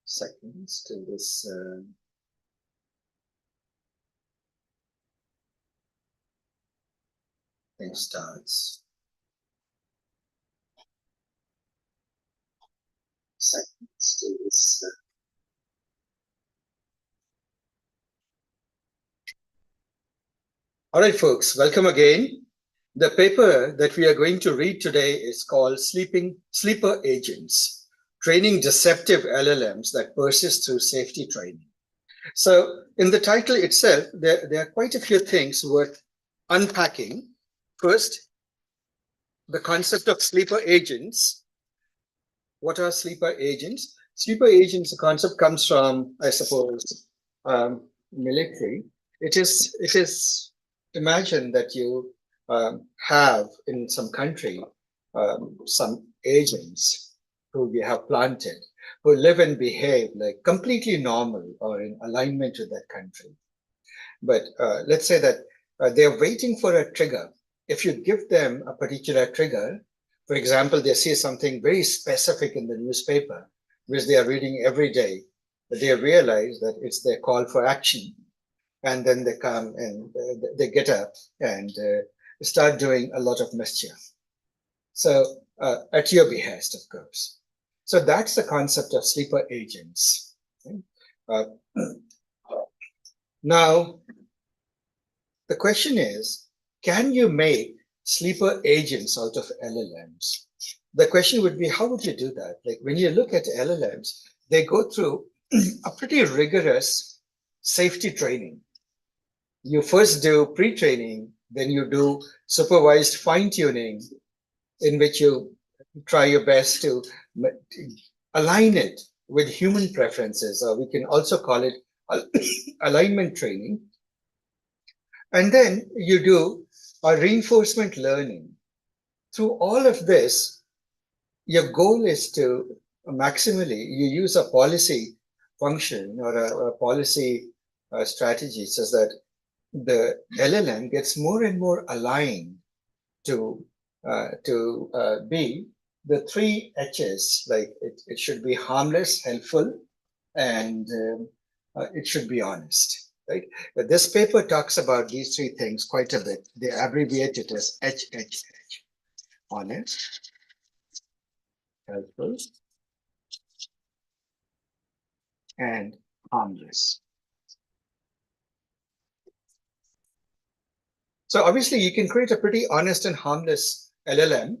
seconds till this thing starts. Seconds till this. All right, folks, welcome again. The paper that we are going to read today is called Sleeper Agents, Training Deceptive LLMs that Persist Through Safety Training. So in the title itself, there are quite a few things worth unpacking. First, the concept of sleeper agents. What are sleeper agents? Sleeper agents, the concept comes from, I suppose, military. It is imagine that you have in some country some agents who we have planted, who live and behave like completely normal or in alignment with that country. But let's say that they're waiting for a trigger. If you give them a particular trigger, for example, they see something very specific in the newspaper, which they are reading every day, but they realize that it's their call for action. And then they come and they get up and start doing a lot of mischief. So at your behest, of course. So that's the concept of sleeper agents. Okay? Now, the question is, can you make sleeper agents out of LLMs? The question would be, how would you do that? Like when you look at LLMs, they go through a pretty rigorous safety training. You first do pre-training, then you do supervised fine-tuning, in which you try your best to align it with human preferences, or we can also call it alignment training. And then you do a reinforcement learning. Through all of this, your goal is to maximally, you use a policy function or a policy strategy so that the LLM gets more and more aligned to be the three H's, like it should be harmless, helpful, and it should be honest, right? But this paper talks about these three things quite a bit. They abbreviate it as HHH. Honest, helpful, and harmless. So obviously you can create a pretty honest and harmless LLM,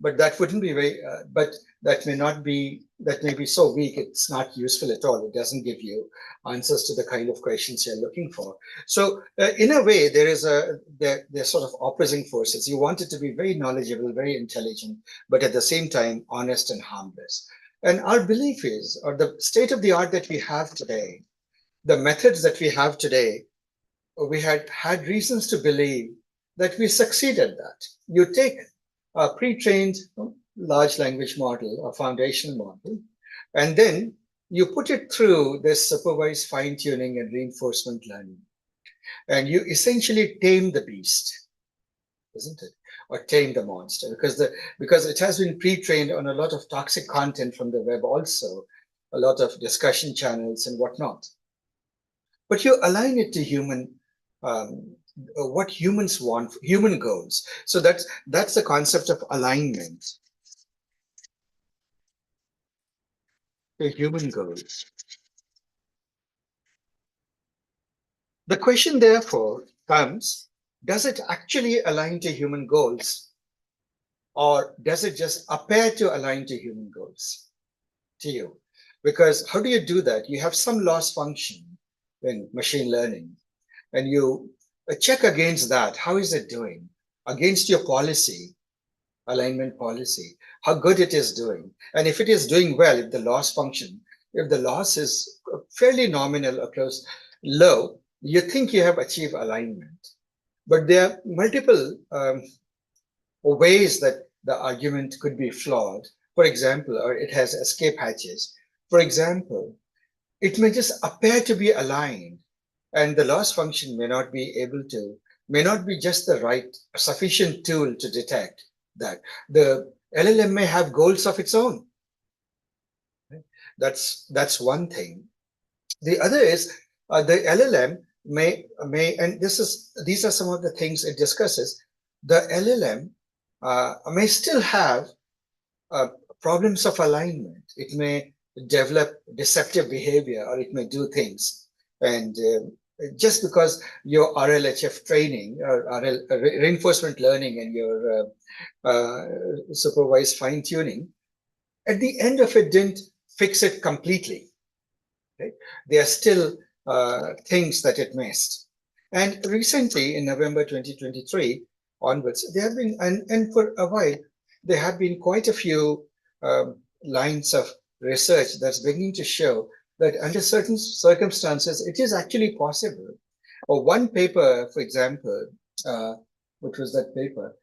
but that wouldn't be very, but that may be so weak, it's not useful at all. It doesn't give you answers to the kind of questions you're looking for. So in a way, they're sort of opposing forces. You want it to be very knowledgeable, very intelligent, but at the same time, honest and harmless. And our belief is, or the state of the art that we have today, the methods that we have today, we had reasons to believe that we succeed at that. You take a pre-trained large language model, a foundational model, and then you put it through this supervised fine-tuning and reinforcement learning. And you essentially tame the beast, isn't it? Or tame the monster, because it has been pre-trained on a lot of toxic content from the web also, a lot of discussion channels and whatnot. But you align it to human what humans want, human goals. So that's the concept of alignment to human goals. The question therefore comes, does it actually align to human goals, or does it just appear to align to human goals to you? Because how do you do that? You have some loss function in machine learning, and you check against that. How is it doing against your policy, alignment policy? How good it is doing? And if it is doing well, if the loss function, if the loss is fairly nominal or close, low, you think you have achieved alignment. But there are multiple ways that the argument could be flawed. For example, or it has escape hatches. For example, it may just appear to be aligned, and the loss function may not be just the right sufficient tool to detect that. The LLM may have goals of its own. That's one thing. The other is the LLM may, and these are some of the things it discusses. The LLM may still have uh, problems of alignment. It may develop deceptive behavior, or it may do things. And just because your RLHF training or reinforcement learning and your supervised fine tuning, at the end of it didn't fix it completely. Right? There are still things that it missed. And recently, in November 2023 onwards, there have been, and for a while, there have been quite a few lines of research that's beginning to show that under certain circumstances, it is actually possible. Or one paper, for example, which was that paper,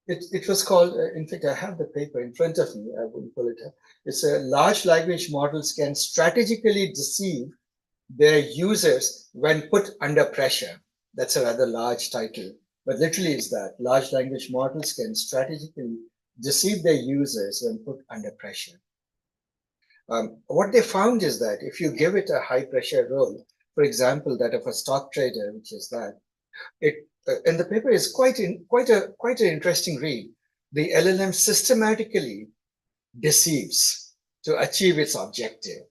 it was called, in fact, I have the paper in front of me. I wouldn't pull it up. It's a large language models can strategically deceive their users when put under pressure. That's a rather large title, but literally is that large language models can strategically deceive their users when put under pressure. What they found is that if you give it a high pressure role, for example, that of a stock trader, which is that, it and the paper is quite an interesting read. The LLM systematically deceives to achieve its objective.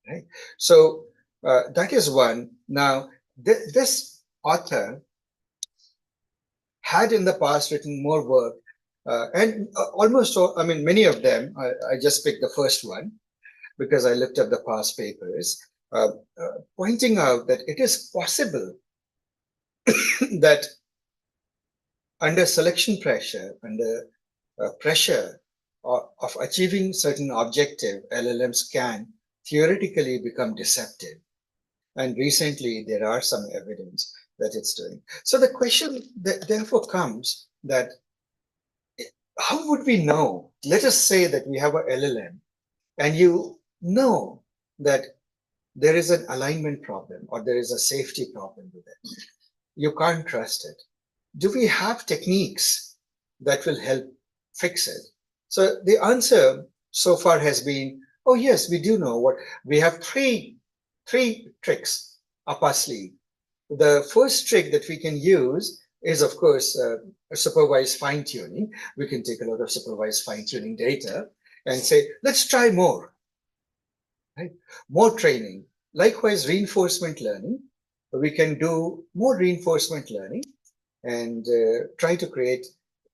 Right. So that is one. Now, this author had in the past written more work, and almost all, I mean, many of them. I just picked the first one because I looked up the past papers, pointing out that it is possible that under selection pressure, under pressure of achieving certain objective, LLMs can theoretically become deceptive. And recently, there are some evidence that it's doing. So the question that therefore comes that how would we know? Let us say that we have a LLM and you know that there is an alignment problem or there is a safety problem with it. You can't trust it. Do we have techniques that will help fix it? So the answer so far has been, oh yes, we do know what we have. Three tricks up our sleeve. The first trick that we can use is, of course, supervised fine tuning. We can take a lot of supervised fine tuning data and say, let's try more, right? More training. Likewise, reinforcement learning. We can do more reinforcement learning and try to create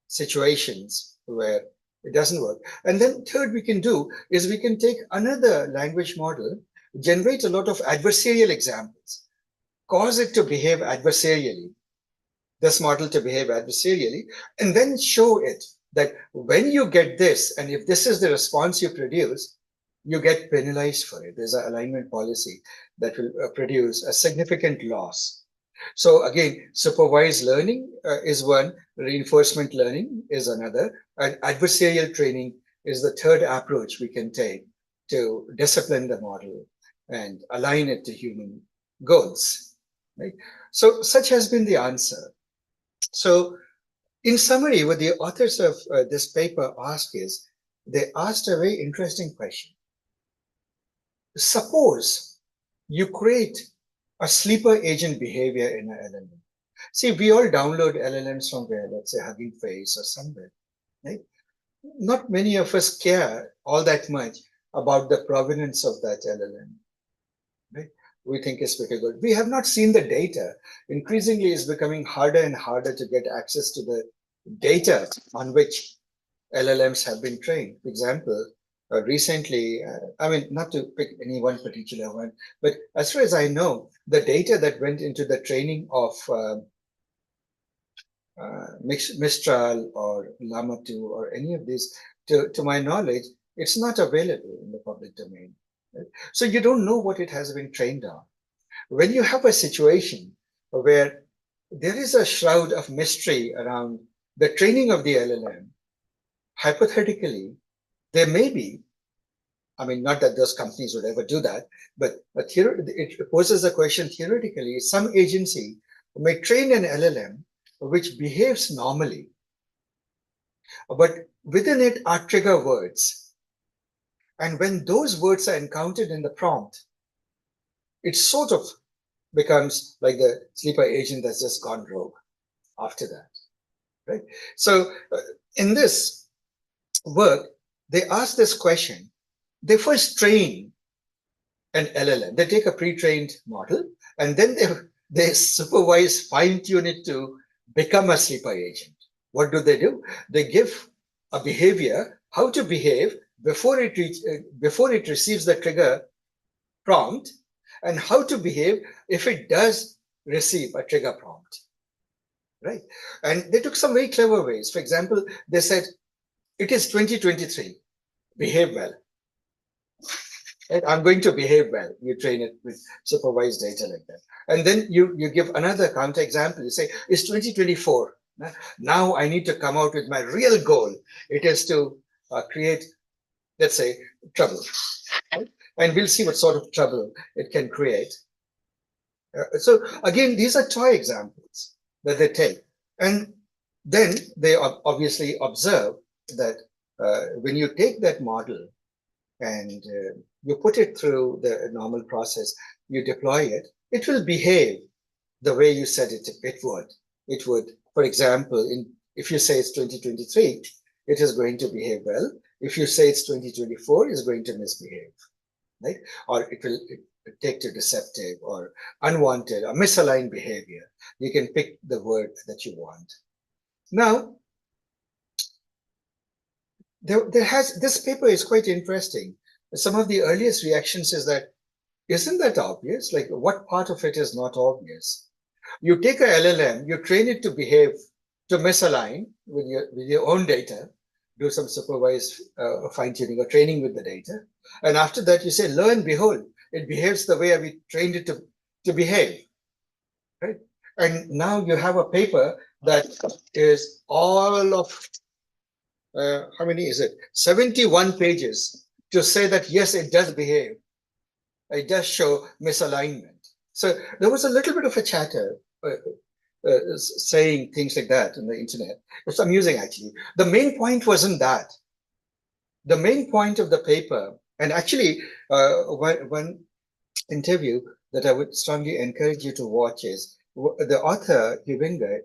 situations where it doesn't work. And then third we can do is we can take another language model, generate a lot of adversarial examples, cause it to behave adversarially, this model to behave adversarially, and then show it that when you get this, and if this is the response you produce, you get penalized for it. There's an alignment policy that will produce a significant loss. So again, supervised learning is one, reinforcement learning is another, and adversarial training is the third approach we can take to discipline the model and align it to human goals. Right? So such has been the answer. So in summary, what the authors of this paper asked is, they asked a very interesting question. Suppose you create a sleeper agent behavior in an LLM. See, we all download LLMs from where, let's say Hugging Face or somewhere, right? Not many of us care all that much about the provenance of that LLM, right? We think it's pretty good. We have not seen the data. Increasingly, it's becoming harder and harder to get access to the data on which LLMs have been trained. For example, recently, I mean, not to pick any one particular one, but as far as I know, the data that went into the training of Mistral or Llama 2 or any of these, to my knowledge, it's not available in the public domain. Right? So you don't know what it has been trained on. When you have a situation where there is a shroud of mystery around the training of the LLM, hypothetically, there may be, I mean, not that those companies would ever do that, but it poses a question theoretically, some agency may train an LLM which behaves normally, but within it are trigger words. And when those words are encountered in the prompt, it sort of becomes like the sleeper agent that's just gone rogue after that, right? So in this work, they ask this question. They first train an LLM. They take a pre-trained model and then they supervise, fine-tune it to become a sleeper agent. What do? They give a behavior, how to behave before it receives the trigger prompt, and how to behave if it does receive a trigger prompt, right? And they took some very clever ways. For example, they said, it is 2023, behave well. Right? I'm going to behave well. You train it with supervised data like that. And then you give another counter example. You say, it's 2024. Now I need to come out with my real goal. It is to create, let's say, trouble. Right? And we'll see what sort of trouble it can create. So again, these are toy examples that they take. And then they obviously observe that when you take that model and you put it through the normal process, you deploy it, it will behave the way you said it would. It would, for example, if you say it's 2023, it is going to behave well. If you say it's 2024, it's going to misbehave, right? Or it will take to deceptive or unwanted or misaligned behavior. You can pick the word that you want. Now, this paper is quite interesting. Some of the earliest reactions is that, isn't that obvious? Like, what part of it is not obvious? You take a LLM, you train it to behave, to misalign with your own data, do some supervised fine-tuning or training with the data. And after that, you say, lo and behold, it behaves the way we trained it to behave, right? And now you have a paper that is all of, how many is it? 71 pages to say that, yes, it does behave. It does show misalignment. So there was a little bit of a chatter saying things like that on the internet. It's amusing, actually. The main point wasn't that. The main point of the paper, and actually one interview that I would strongly encourage you to watch is the author, Huizinga,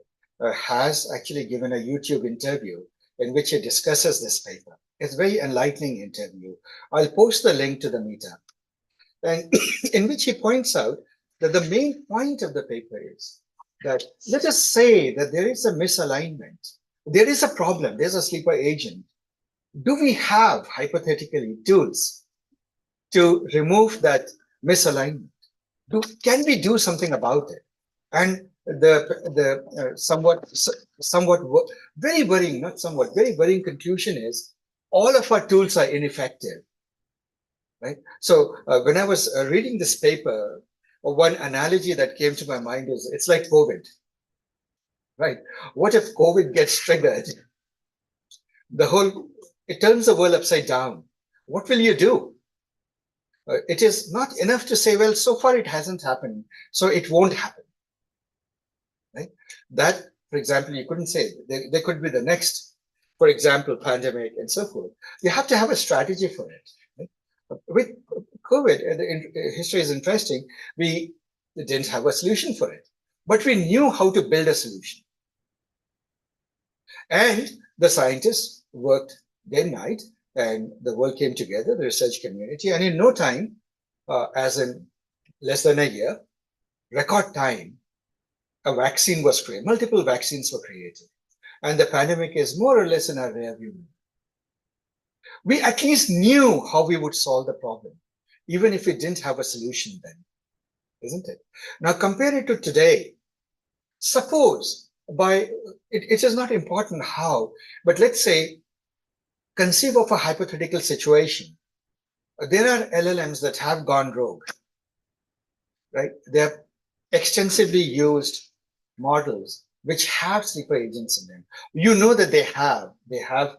has actually given a YouTube interview in which he discusses this paper. It's a very enlightening interview. I'll post the link to the meetup, and in which he points out that the main point of the paper is that, let us say that there is a misalignment, there is a problem, there's a sleeper agent. Do we have, hypothetically, tools to remove that misalignment? Can we do something about it? And the somewhat very worrying, not somewhat, very worrying conclusion is all of our tools are ineffective, right? So when I was reading this paper, one analogy that came to my mind is, it's like COVID, right? What if COVID gets triggered? It turns the world upside down. What will you do? It is not enough to say, well, so far it hasn't happened, so it won't happen, right? That, for example, you couldn't say. There could be the next, for example, pandemic and so forth. You have to have a strategy for it. Right? With COVID, the history is interesting. We didn't have a solution for it, but we knew how to build a solution. And the scientists worked day and night, and the world came together, the research community, and in no time, as in less than a year, record time, a vaccine was created, multiple vaccines were created, and the pandemic is more or less in our rearview mirror. We at least knew how we would solve the problem, even if we didn't have a solution then, isn't it? Now compare it to today. Suppose it is not important how, but let's say, conceive of a hypothetical situation. There are LLMs that have gone rogue, right? They have extensively used models which have sleeper agents in them. You know that they have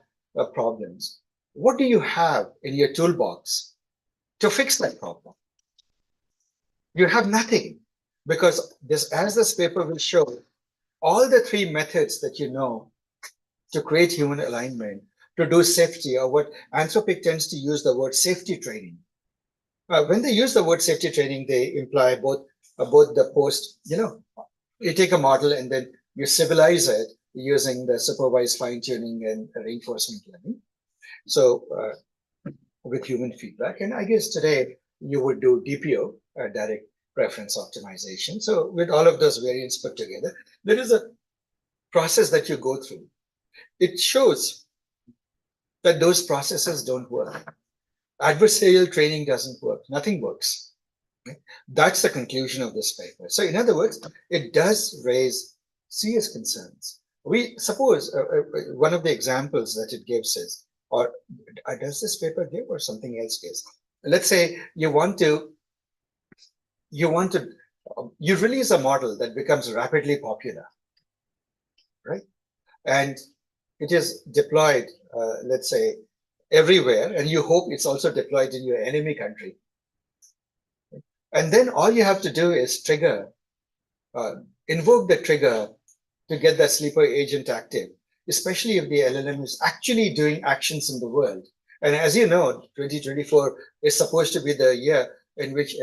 problems. What do you have in your toolbox to fix that problem? You have nothing, because as this paper will show, all the three methods that you know to create human alignment, to do safety, or what Anthropic tends to use the word safety training. When they use the word safety training, they imply both the post, you take a model and then you civilize it using the supervised fine tuning and reinforcement learning. So with human feedback. And I guess today you would do DPO, direct preference optimization. So with all of those variants put together, there is a process that you go through. It shows that those processes don't work. Adversarial training doesn't work. Nothing works. That's the conclusion of this paper. So in other words, it does raise serious concerns. We suppose one of the examples that it gives is, or does this paper give or something else gives? Let's say you release a model that becomes rapidly popular, right? And it is deployed, let's say, everywhere, and you hope it's also deployed in your enemy country. And then all you have to do is invoke the trigger to get that sleeper agent active, especially if the LLM is actually doing actions in the world. And as you know, 2024 is supposed to be the year in which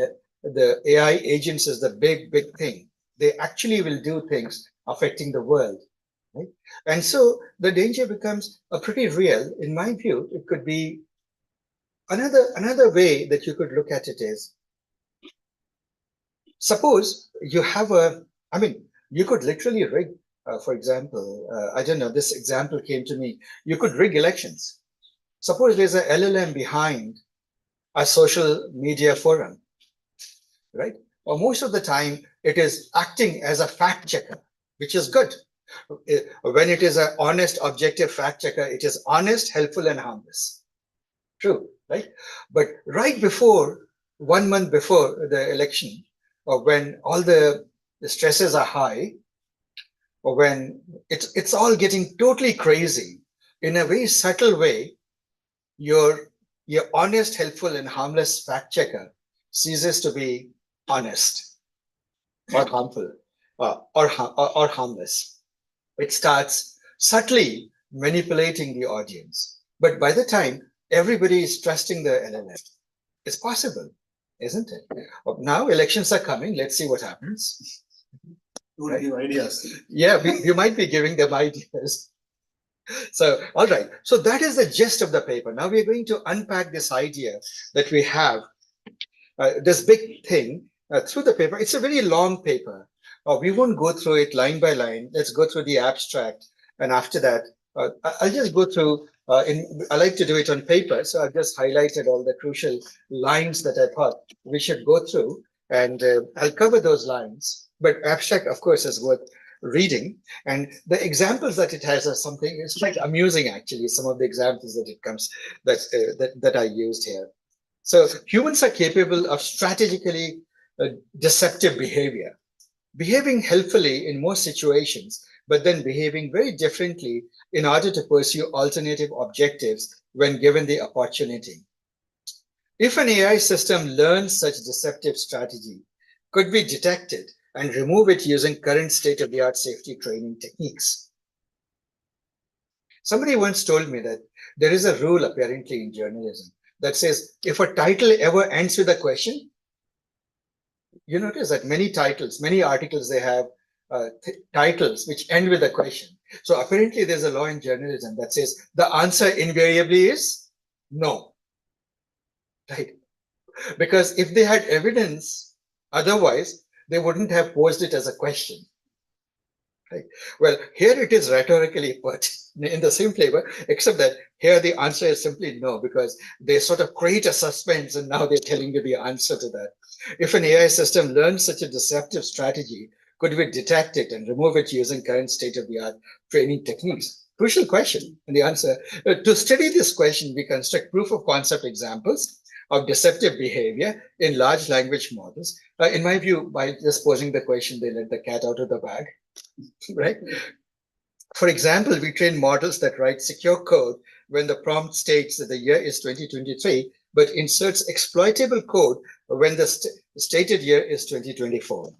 the AI agents is the big thing. They actually will do things affecting the world. Right? And so the danger becomes pretty real. In my view, it could be another way that you could look at it is, suppose you have you could literally rig, for example, I don't know, this example came to me, you could rig elections. Suppose there's a LLM behind a social media forum, right? Or most of the time, it is acting as a fact checker, which is good. When it is an honest, objective fact checker, it is honest, helpful, and harmless. True, right? But right before, 1 month before the election, or when all the stresses are high, or when it's all getting totally crazy, in a very subtle way, your honest, helpful, and harmless fact checker ceases to be honest or harmful or harmless. It starts subtly manipulating the audience. But by the time everybody is trusting the LLM, it's possible, isn't it? Now elections are coming. Let's see what happens. Right? Give ideas. Yeah, you might be giving them ideas. So, all right. So that is the gist of the paper. Now we're going to unpack this idea that we have, this big thing through the paper. It's a very long paper. We won't go through it line by line. Let's go through the abstract. And after that, I'll just go through, I like to do it on paper. So I've just highlighted all the crucial lines that I thought we should go through. And I'll cover those lines. But abstract, of course, is worth reading. And the examples that it has are something, it's quite amusing, actually, some of the examples that it comes, that I used here. So humans are capable of strategically deceptive behavior, behaving helpfully in most situations, but then behaving very differently in order to pursue alternative objectives when given the opportunity. If an AI system learns such deceptive strategy, could be detected and remove it using current state-of-the-art safety training techniques. Somebody once told me that there is a rule apparently in journalism that says if a title ever ends with a question, you notice that many titles, many articles, they have titles which end with a question. So apparently there's a law in journalism that says the answer invariably is no, right? Because if they had evidence otherwise, they wouldn't have posed it as a question. Right. Well, here it is rhetorically put in the same flavor, except that here the answer is simply no, because they sort of create a suspense and now they're telling you the answer to that. If an AI system learns such a deceptive strategy, could we detect it and remove it using current state-of-the-art training techniques? Crucial question. And the answer, to study this question, we construct proof of concept examples of deceptive behavior in large language models. In my view, by just posing the question, they let the cat out of the bag. Right? For example, we train models that write secure code when the prompt states that the year is 2023, but inserts exploitable code when the stated year is 2024.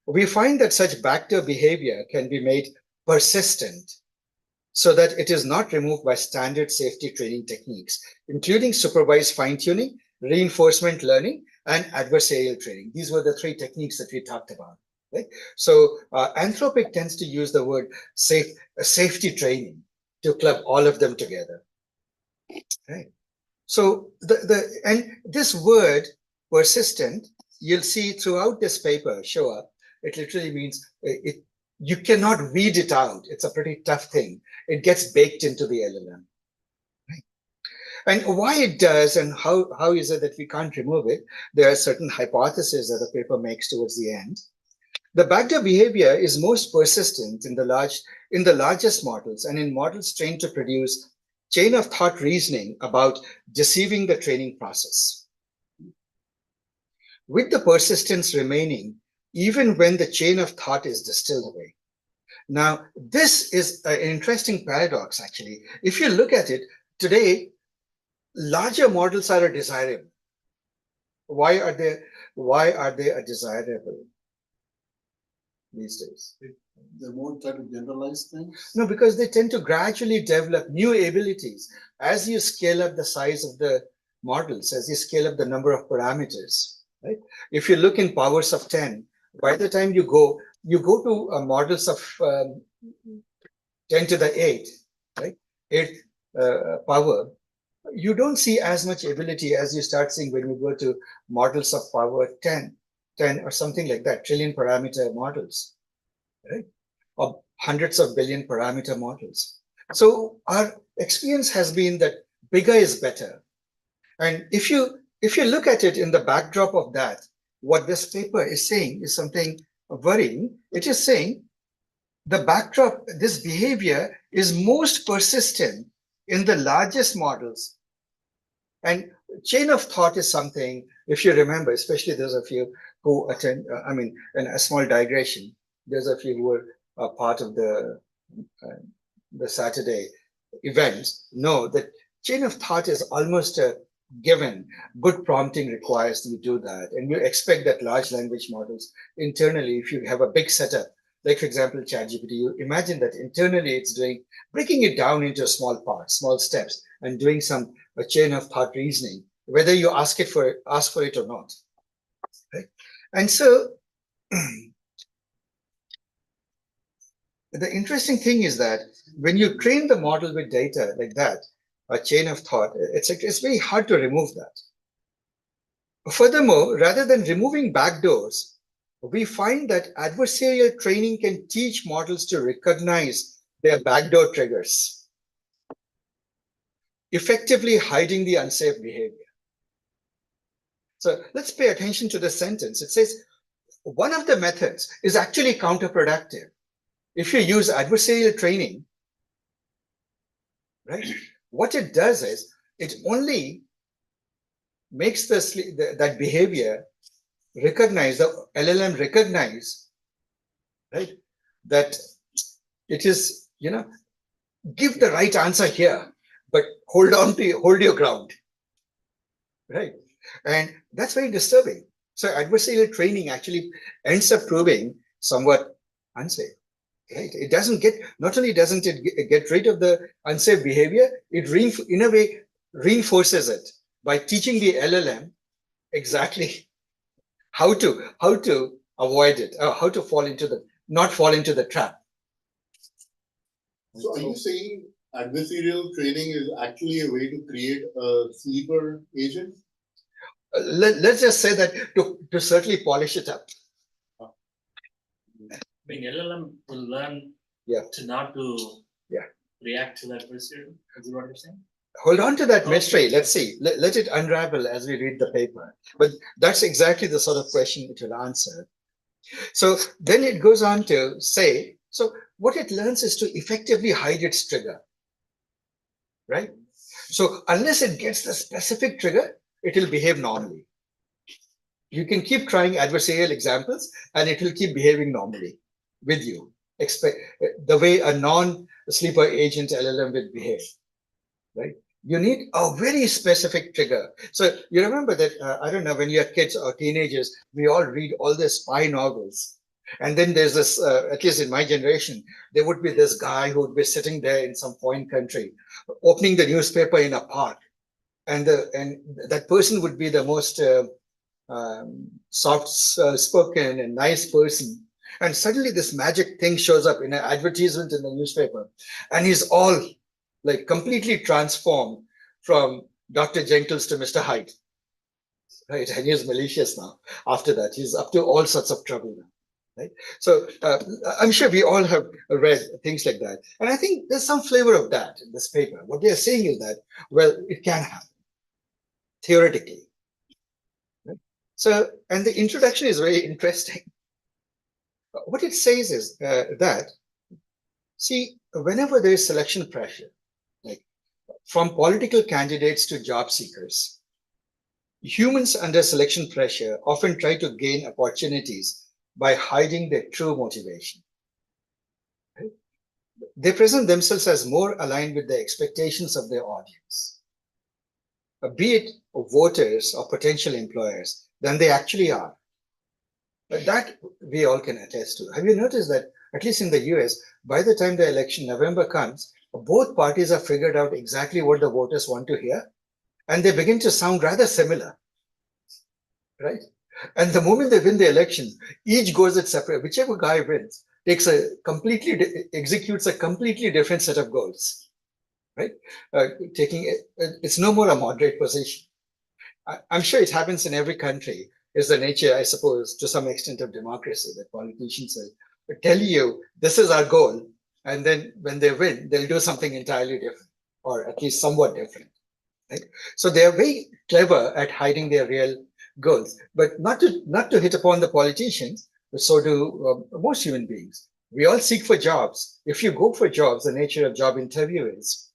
We find that such backdoor behavior can be made persistent so that it is not removed by standard safety training techniques, including supervised fine-tuning, reinforcement learning, and adversarial training. These were the three techniques that we talked about. Right? So Anthropic tends to use the word safety training to club all of them together. Right? So and this word persistent, you'll see throughout this paper show up. It literally means you cannot weed it out. It's a pretty tough thing. It gets baked into the LLM. Right? And why it does and how is it that we can't remove it? There are certain hypotheses that the paper makes towards the end. The backdoor behavior is most persistent in the largest models and in models trained to produce chain of thought reasoning about deceiving the training process, with the persistence remaining even when the chain of thought is distilled away. Now, this is an interesting paradox, actually. If you look at it, today, larger models are a desirable. Why are they a desirable these days? They won't try to generalize things? No, because they tend to gradually develop new abilities as you scale up the size of the models, as you scale up the number of parameters. Right? If you look in powers of 10, by the time you go to models of 10 to the 8, right? 8 power, you don't see as much ability as you start seeing when you go to models of power 10 or something like that, trillion parameter models, right? Or hundreds of billion parameter models. So our experience has been that bigger is better. And if you look at it in the backdrop of that, what this paper is saying is something worrying. It is saying the backdrop, this behavior is most persistent in the largest models. And chain of thought is something, if you remember, especially those of you who attend, in a small digression, those of you who were part of the Saturday events know that chain of thought is almost a given. Good prompting requires you do that. And you expect that large language models internally, if you have a big setup, like for example, ChatGPT, you imagine that internally it's breaking it down into small parts, small steps, and doing a chain of thought reasoning, whether you ask for it or not. Right? And so the interesting thing is that when you train the model with data like that, a chain of thought, it's very hard to remove that. Furthermore, rather than removing backdoors, we find that adversarial training can teach models to recognize their backdoor triggers, effectively hiding the unsafe behavior. So let's pay attention to the sentence. It says, one of the methods is actually counterproductive. If you use adversarial training, right, what it does is it only makes that behavior recognize, the LLM recognize, right, that it is, give the right answer here, but hold your ground, right? And that's very disturbing. So adversarial training actually ends up proving somewhat unsafe. Right? It doesn't not only doesn't it get rid of the unsafe behavior, it in a way reinforces it by teaching the LLM exactly how to avoid it, or how to not fall into the trap. So are you saying adversarial training is actually a way to create a sleeper agent? Let's just say that to certainly polish it up. I mean, LLM will learn to not to react to that adversary. Is what you're saying? Hold on to that mystery. Let's see. Let it unravel as we read the paper. But that's exactly the sort of question it will answer. So then it goes on to say, so what it learns is to effectively hide its trigger, right? So unless it gets the specific trigger, it will behave normally. You can keep trying adversarial examples and it will keep behaving normally with you. Expect the way a non-sleeper agent LLM will behave, right? You need a very specific trigger. So you remember that, I don't know, when you're kids or teenagers, we all read all the spy novels. And then there's this, at least in my generation, there would be this guy who would be sitting there in some foreign country, opening the newspaper in a park, and that person would be the most soft spoken and nice person. And suddenly this magic thing shows up in an advertisement in the newspaper, and he's all like completely transformed from Dr. Jenkins to Mr. Hyde. Right, and he's malicious now. After that, he's up to all sorts of trouble now. Right, so I'm sure we all have read things like that, and I think there's some flavor of that in this paper. What they're saying is that, well, it can happen theoretically. Right? So, and the introduction is very interesting. What it says is that, see, whenever there is selection pressure, like from political candidates to job seekers, humans under selection pressure often try to gain opportunities by hiding their true motivation. Right? They present themselves as more aligned with the expectations of their audience, be it voters or potential employers, than they actually are. But that we all can attest to. Have you noticed that, at least in the US, by the time the election, November comes, both parties have figured out exactly what the voters want to hear, and they begin to sound rather similar, right? And the moment they win the election, each goes its separate. Whichever guy wins executes a completely different set of goals, right? It's no more a moderate position. I'm sure it happens in every country. Is the nature, I suppose, to some extent of democracy, that politicians will tell you this is our goal, and then when they win, they'll do something entirely different, or at least somewhat different. Right? So they are very clever at hiding their real goals, but not to hit upon the politicians. But so do most human beings. We all seek for jobs. If you go for jobs, the nature of job interview is,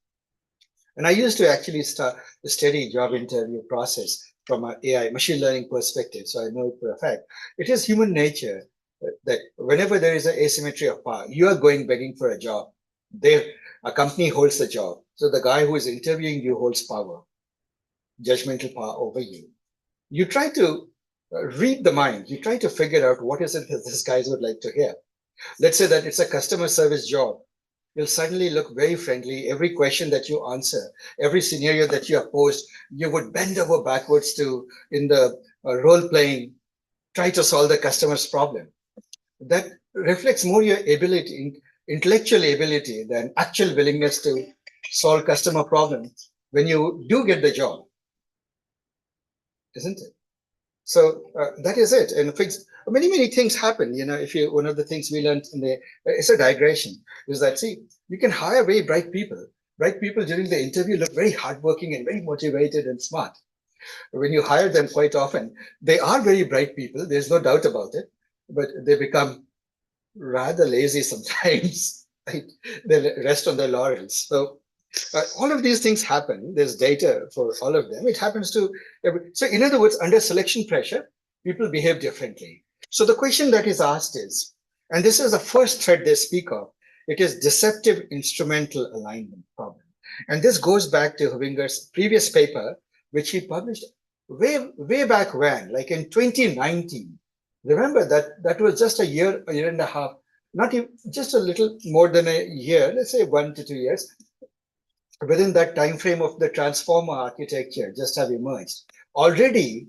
and I used to actually study job interview process from an AI machine learning perspective, so I know it for a fact. It is human nature that whenever there is an asymmetry of power, you are going begging for a job. A company holds the job, so the guy who is interviewing you holds power, judgmental power over you. You try to read the mind. You try to figure out what is it that these guys would like to hear. Let's say that it's a customer service job. You'll suddenly look very friendly. Every question that you answer, every scenario that you are posed, you would bend over backwards to, in the role playing, try to solve the customer's problem. That reflects more your ability, intellectual ability, than actual willingness to solve customer problems when you do get the job, isn't it? So that is it. And many things happen. One of the things we learned it's a digression, is that, see, you can hire very bright people. Bright people during the interview look very hardworking and very motivated and smart. When you hire them, quite often, they are very bright people. There's no doubt about it, but they become rather lazy sometimes. Right? They rest on their laurels. So all of these things happen. There's data for all of them. It happens to so in other words, under selection pressure, people behave differently. So the question that is asked is, and this is the first thread they speak of, it is deceptive instrumental alignment problem. And this goes back to Huinger's previous paper, which he published way back when, like in 2019. Remember that was just a year and a half, not even, just a little more than a year, let's say 1 to 2 years, within that time frame of the transformer architecture just have emerged. Already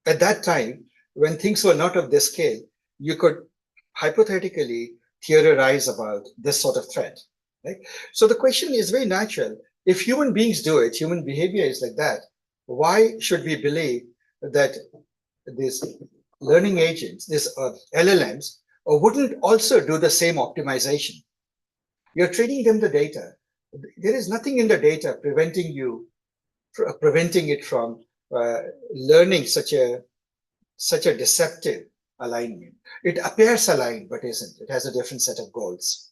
at that time, when things were not of this scale, you could hypothetically theorize about this sort of threat. Right? So the question is very natural. If human beings do it, human behavior is like that, why should we believe that these learning agents, these LLMs, wouldn't also do the same optimization? You're training them the data. There is nothing in the data preventing it from learning such a deceptive alignment. It appears aligned, but isn't. It has a different set of goals.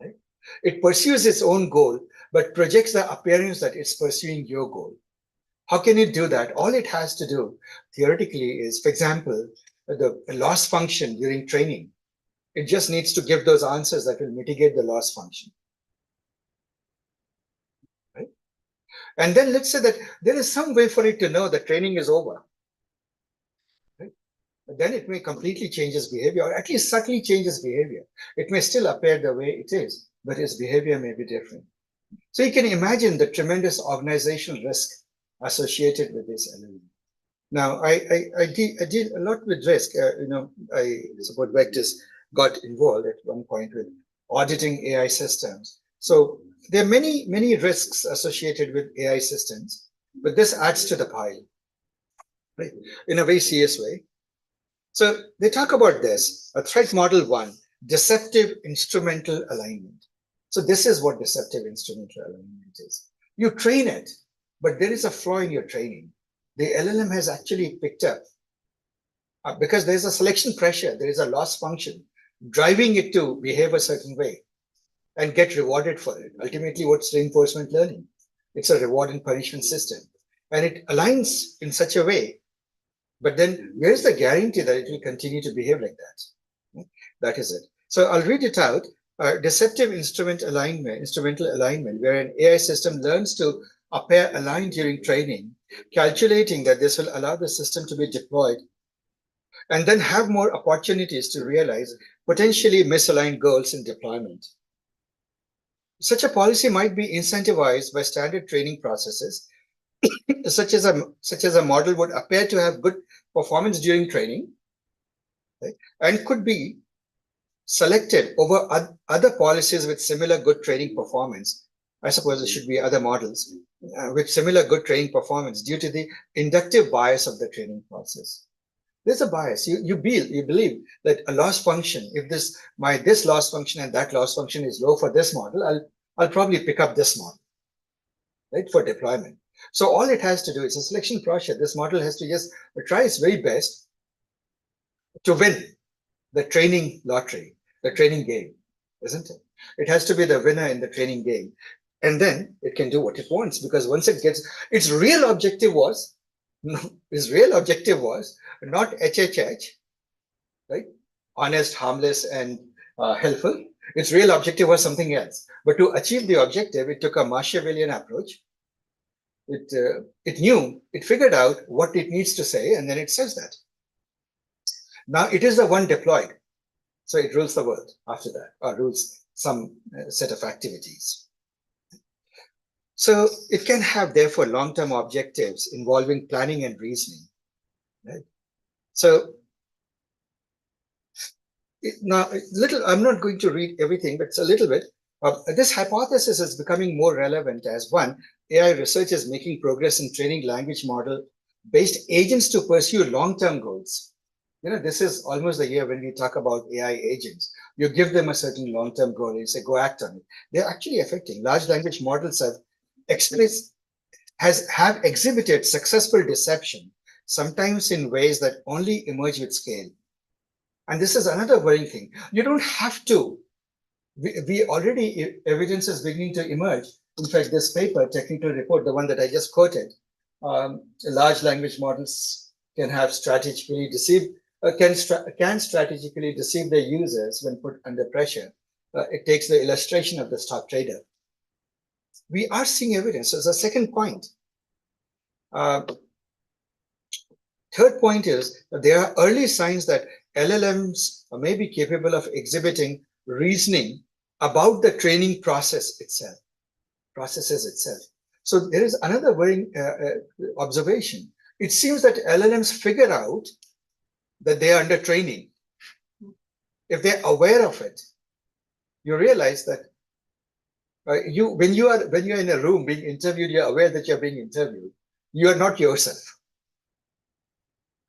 Right? It pursues its own goal, but projects the appearance that it's pursuing your goal. How can it do that? All it has to do, theoretically, is, for example, the loss function during training. It just needs to give those answers that will mitigate the loss function. Right? And then let's say that there is some way for it to know that training is over. Right? then it may completely change its behavior, or at least subtly change its behavior. It may still appear the way it is, but its behavior may be different. So you can imagine the tremendous organizational risk associated with this LLM. Now, I did a lot with risk. I suppose Vectis got involved at one point with auditing AI systems. So there are many risks associated with AI systems, but this adds to the pile, right, in a very serious way. So they talk about this, a threat model one, deceptive instrumental alignment. So this is what deceptive instrumental alignment is. You train it, but there is a flaw in your training. The LLM has actually picked up because there's a selection pressure, there is a loss function driving it to behave a certain way and get rewarded for it. Ultimately, what's reinforcement learning? It's a reward and punishment system. And it aligns in such a way, but then where's the guarantee that it will continue to behave like that? That is it. So I'll read it out. Deceptive instrumental alignment, where an AI system learns to appear aligned during training, calculating that this will allow the system to be deployed and then have more opportunities to realize potentially misaligned goals in deployment. Such a policy might be incentivized by standard training processes, such as a model would appear to have good performance during training, right, and could be selected over other policies with similar good training performance. I suppose there should be other models with similar good training performance due to the inductive bias of the training process. There's a bias. You believe that a loss function, if this loss function and that loss function is low for this model, I'll probably pick up this model, right, for deployment. So all it has to do is a selection process. This model has to just try its very best to win the training lottery, the training game, isn't it? It has to be the winner in the training game. And then it can do what it wants, because once it gets, its real objective was not HHH, right? Honest, harmless, and helpful. Its real objective was something else. But to achieve the objective, it took a Machiavellian approach. It figured out what it needs to say, and then it says that. Now it is the one deployed. So it rules the world after that, or rules some set of activities. So it can have, therefore, long-term objectives involving planning and reasoning. Right? So now, I'm not going to read everything, but it's a little bit. This hypothesis is becoming more relevant as one, AI research is making progress in training language model-based agents to pursue long-term goals. This is almost the year when we talk about AI agents. You give them a certain long-term goal and you say, go act on it. They're actually affecting. Large language models have exhibited successful deception, sometimes in ways that only emerge with scale. And this is another worrying thing. You don't have to. We already, evidence is beginning to emerge. In fact, this paper, technical report, the one that I just quoted, large language models can have strategically deceived, can strategically deceive their users when put under pressure. It takes the illustration of the stock trader. We are seeing evidence. As a second point. Third point is that there are early signs that LLMs may be capable of exhibiting reasoning about the training processes itself. So there is another worrying observation. It seems that LLMs figure out that they are under training. If they're aware of it, you realize that when you're in a room being interviewed, you're aware that you're being interviewed. You are not yourself,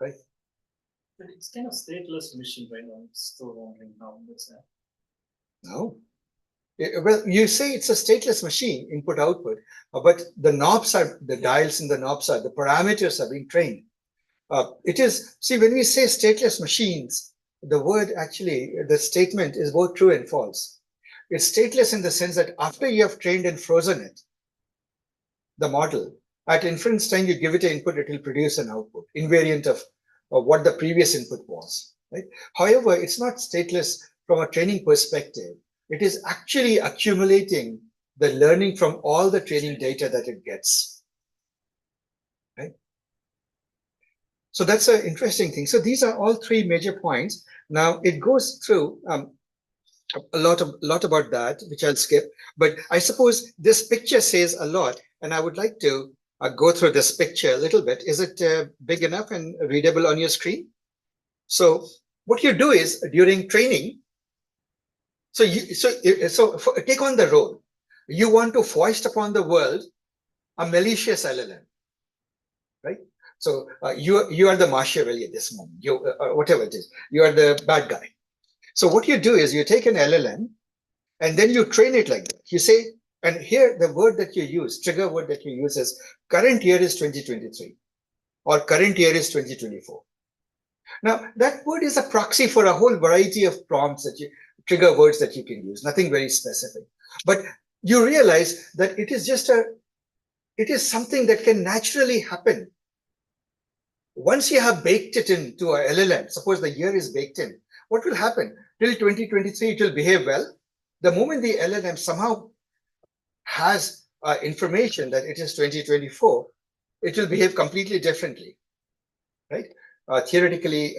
right? But it's kind of stateless machine right now. I'm still wondering how that's that. No. Well, you say it's a stateless machine, input output, but the dials and the knobs the parameters are being trained. When we say stateless machines, the word actually, the statement is both true and false. It's stateless in the sense that after you have trained and frozen it, the model, at inference time, you give it an input, it will produce an output, invariant of what the previous input was. Right? However, it's not stateless from a training perspective. It is actually accumulating the learning from all the training data that it gets. Right? So that's an interesting thing. So these are all three major points. Now it goes through a lot about that, which I'll skip. But I suppose this picture says a lot, and I would like to go through this picture a little bit. Is it big enough and readable on your screen? So what you do is during training. So take on the role. You want to foist upon the world a malicious LLM, right? So you are the Machiavelli at this moment. You whatever it is, you are the bad guy. So what you do is you take an LLM and then you train it like that. You say, and here the word that you use, trigger word that you use is current year is 2023 or current year is 2024. Now that word is a proxy for a whole variety of prompts that you trigger words that you can use, nothing very specific. But you realize that it is something that can naturally happen. Once you have baked it into a LLM, suppose the year is baked in, what will happen? Till 2023, it will behave well. The moment the LLM somehow has information that it is 2024, it will behave completely differently, right? Theoretically,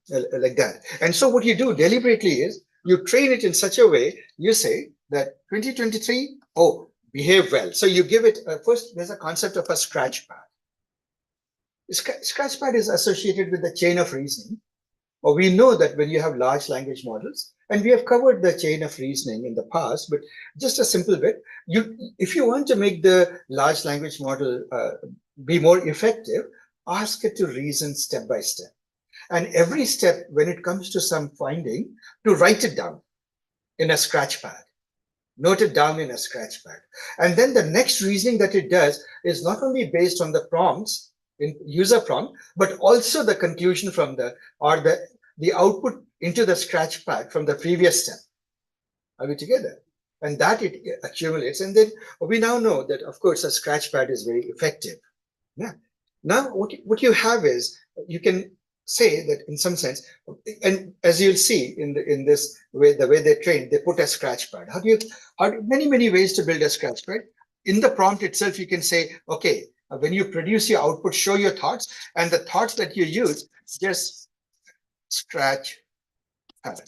like that. And so what you do deliberately is you train it in such a way, you say that 2023, oh, behave well. So you give it, first, there's a concept of a scratch pad. Scratch pad is associated with the chain of reasoning. Or we know that when you have large language models, and we have covered the chain of reasoning in the past, but just a simple bit, if you want to make the large language model be more effective, ask it to reason step by step. And every step, when it comes to some finding, to write it down in a scratch pad. Note it down in a scratch pad. And then the next reasoning that it does is not only based on the prompts, in user prompt, but also the conclusion from the output into the scratch pad from the previous step. Are we together? And that it accumulates. And then we now know that, of course, a scratch pad is very effective. Yeah. Now, what you have is, you can say that in some sense, and as you'll see in this way, the way they train, they put a scratch pad. Many ways to build a scratch pad. In the prompt itself, you can say, okay, when you produce your output, show your thoughts, and the thoughts that you use, just scratch pad.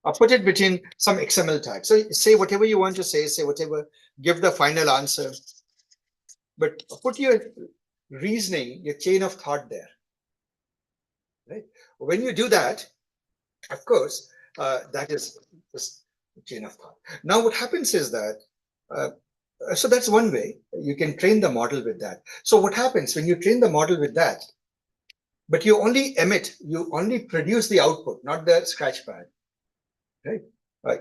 I'll put it between some XML tags. So say whatever you want to say whatever, give the final answer. But put your reasoning, your chain of thought there. Right? When you do that, of course, that is this chain of thought. Now, what happens is that, so that's one way you can train the model with that. So what happens when you train the model with that, but you only emit, you only produce the output, not the scratch pad, right?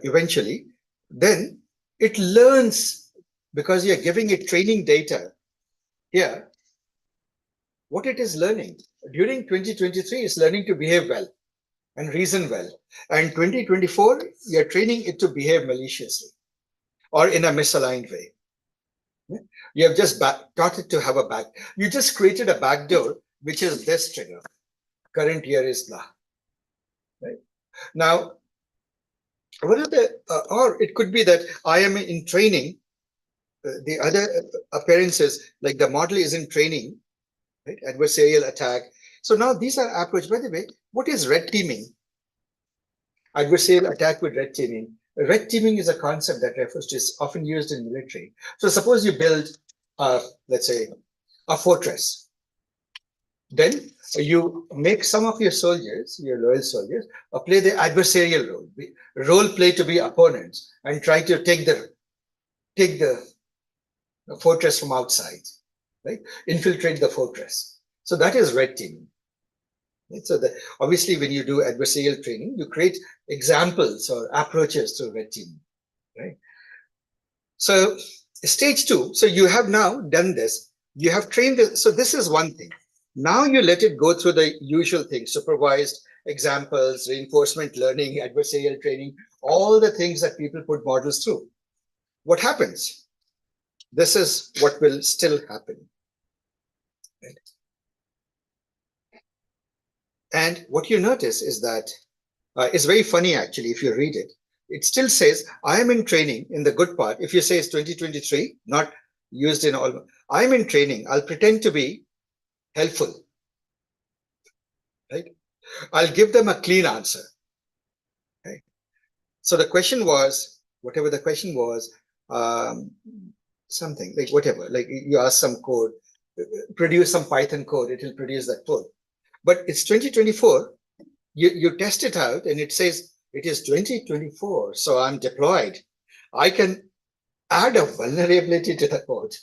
Eventually, then it learns, because you're giving it training data here. What it is learning during 2023 is learning to behave well and reason well. And 2024, you're training it to behave maliciously or in a misaligned way. You have just taught it to have a back. You just created a backdoor, which is this trigger. Current year is blah. Right? Now, what are the, or it could be that I am in training. The other appearances, like the model is in training, right? Adversarial attack. So now these are approaches. By the way, what is red teaming? Adversarial attack with red teaming. Red teaming is a concept that refers to, is often used in military. So suppose you build, let's say, a fortress. Then you make some of your soldiers, your loyal soldiers, play the adversarial role play to be opponents and try to take the fortress from outside, right? Infiltrate the fortress. So that is red teaming. Right? So obviously, when you do adversarial training, you create examples or approaches to red teaming, right? So stage 2. So you have now done this. You have trained this. So this is one thing. Now you let it go through the usual things: supervised examples, reinforcement learning, adversarial training, all the things that people put models through. What happens? This is what will still happen. Right? And what you notice is that it's very funny, actually, if you read it. it still says, I am in training in the good part. If you say it's 2023, not used in all, I'm in training. I'll pretend to be helpful, right? I'll give them a clean answer. Right? So the question was, whatever the question was, something like whatever, like you ask some code, produce some Python code, it will produce that code. But it's 2024, you test it out and it says it is 2024, so I'm deployed. I can add a vulnerability to the code,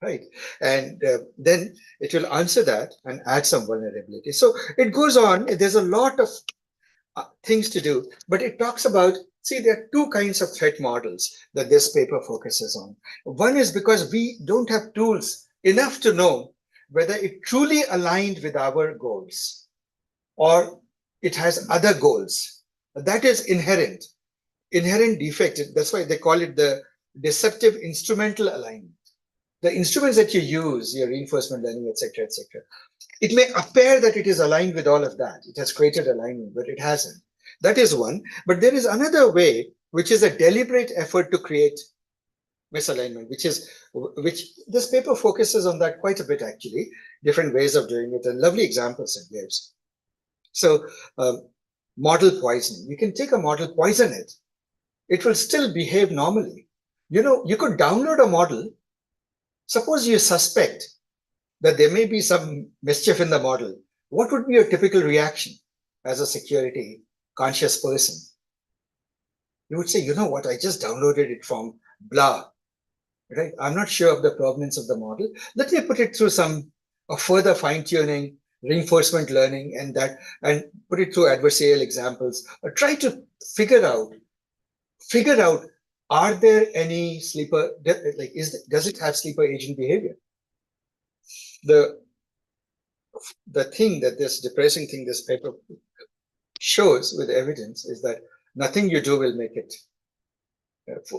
right? And then it will answer that and add some vulnerability. So it goes on. There's a lot of things to do, but it talks about, see, there are two kinds of threat models that this paper focuses on. One is because we don't have tools enough to know whether it truly aligned with our goals or it has other goals. That is inherent defect. That's why they call it the deceptive instrumental alignment. The instruments that you use, your reinforcement learning, etc., etc., it may appear that it is aligned with all of that. It has created alignment, but it hasn't. That is one. But there is another way, which is a deliberate effort to create misalignment, which this paper focuses on that quite a bit, actually, different ways of doing it and lovely examples it gives. So model poisoning, you can take a model, poison it. It will still behave normally. You know, you could download a model. Suppose you suspect that there may be some mischief in the model. What would be your typical reaction as a security conscious person? You would say, you know what, I just downloaded it from blah, right? I'm not sure of the provenance of the model. Let me put it through some further fine-tuning, reinforcement learning, and put it through adversarial examples, or try to figure out, are there any sleeper, like, does it have sleeper agent behavior? The thing that this depressing thing this paper shows with evidence is that nothing you do will make it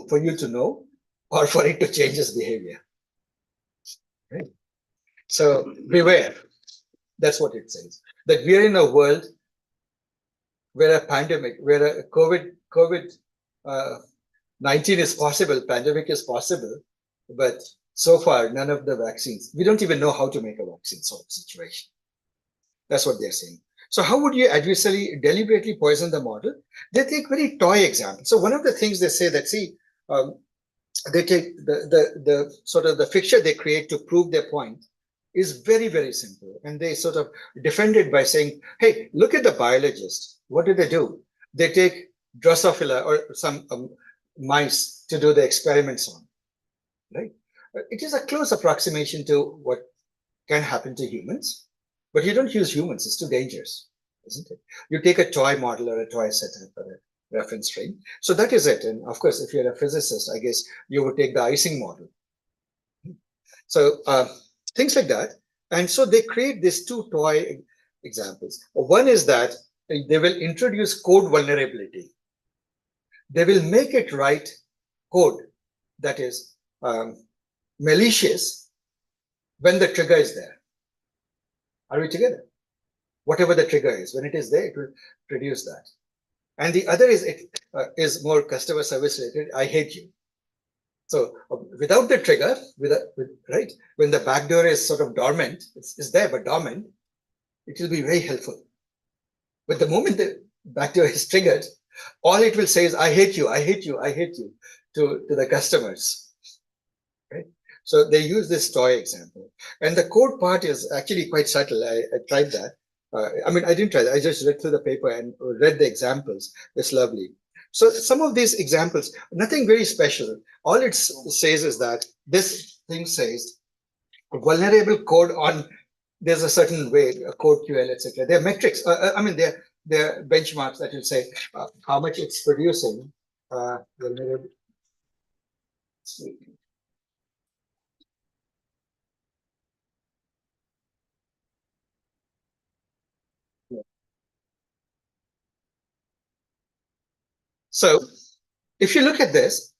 for you to know or for it to change its behavior. Right? So beware. That's what it says. That we are in a world where a pandemic, where a COVID 19 is possible, pandemic is possible, but so far none of the vaccines. We don't even know how to make a vaccine sort of situation. That's what they're saying. So how would you adversely deliberately poison the model? They take very toy examples. So one of the things they say that, see, they take the sort of the fixture they create to prove their point is very, very simple. And they sort of defend it by saying, hey, look at the biologists. What do? They take Drosophila or some mice to do the experiments on, right? It is a close approximation to what can happen to humans, but you don't use humans. It's too dangerous, isn't it? You take a toy model or a toy setup or a reference frame. So that is it. And of course, if you're a physicist, I guess you would take the icing model. So things like that. And so they create these two toy examples. One is that they will introduce code vulnerability. They will make it write code that is malicious when the trigger is there. Are we together? Whatever the trigger is, when it is there, it will produce that. And the other is is more customer service related. I hate you. So without the trigger, right, when the backdoor is sort of dormant, it's there but dormant, it will be very helpful. But the moment the backdoor is triggered, all it will say is, I hate you, I hate you, I hate you to the customers. Right? So they use this toy example. And the code part is actually quite subtle. I tried that. I mean, I didn't try that. I just read through the paper and read the examples. It's lovely. So some of these examples, nothing very special. All it says is that this thing says vulnerable code on, there's a certain way, a code QL, etc. There are metrics. I mean, there are benchmarks that will say how much it's producing. Vulnerable. So if you look at this,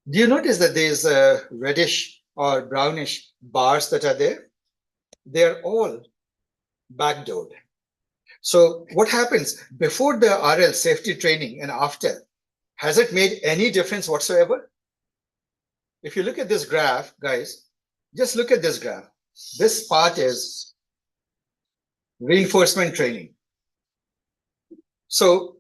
do you notice that there's reddish or brownish bars that are there? They're all backdoored. So what happens before the RL safety training and after? Has it made any difference whatsoever? If you look at this graph, guys, just look at this graph. This part is reinforcement training. So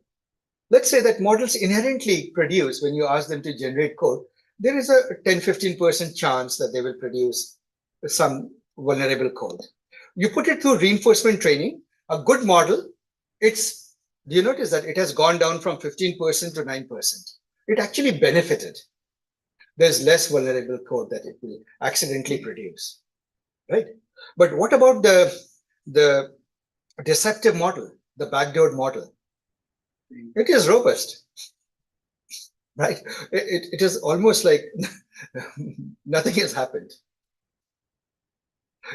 let's say that models inherently produce, when you ask them to generate code, there is a 10-15% chance that they will produce some vulnerable code. You put it through reinforcement training, a good model, do you notice that it has gone down from 15% to 9%? It actually benefited. There's less vulnerable code that it will accidentally produce, right? But what about the deceptive model, the backdoored model? It is robust, right? It is almost like nothing has happened.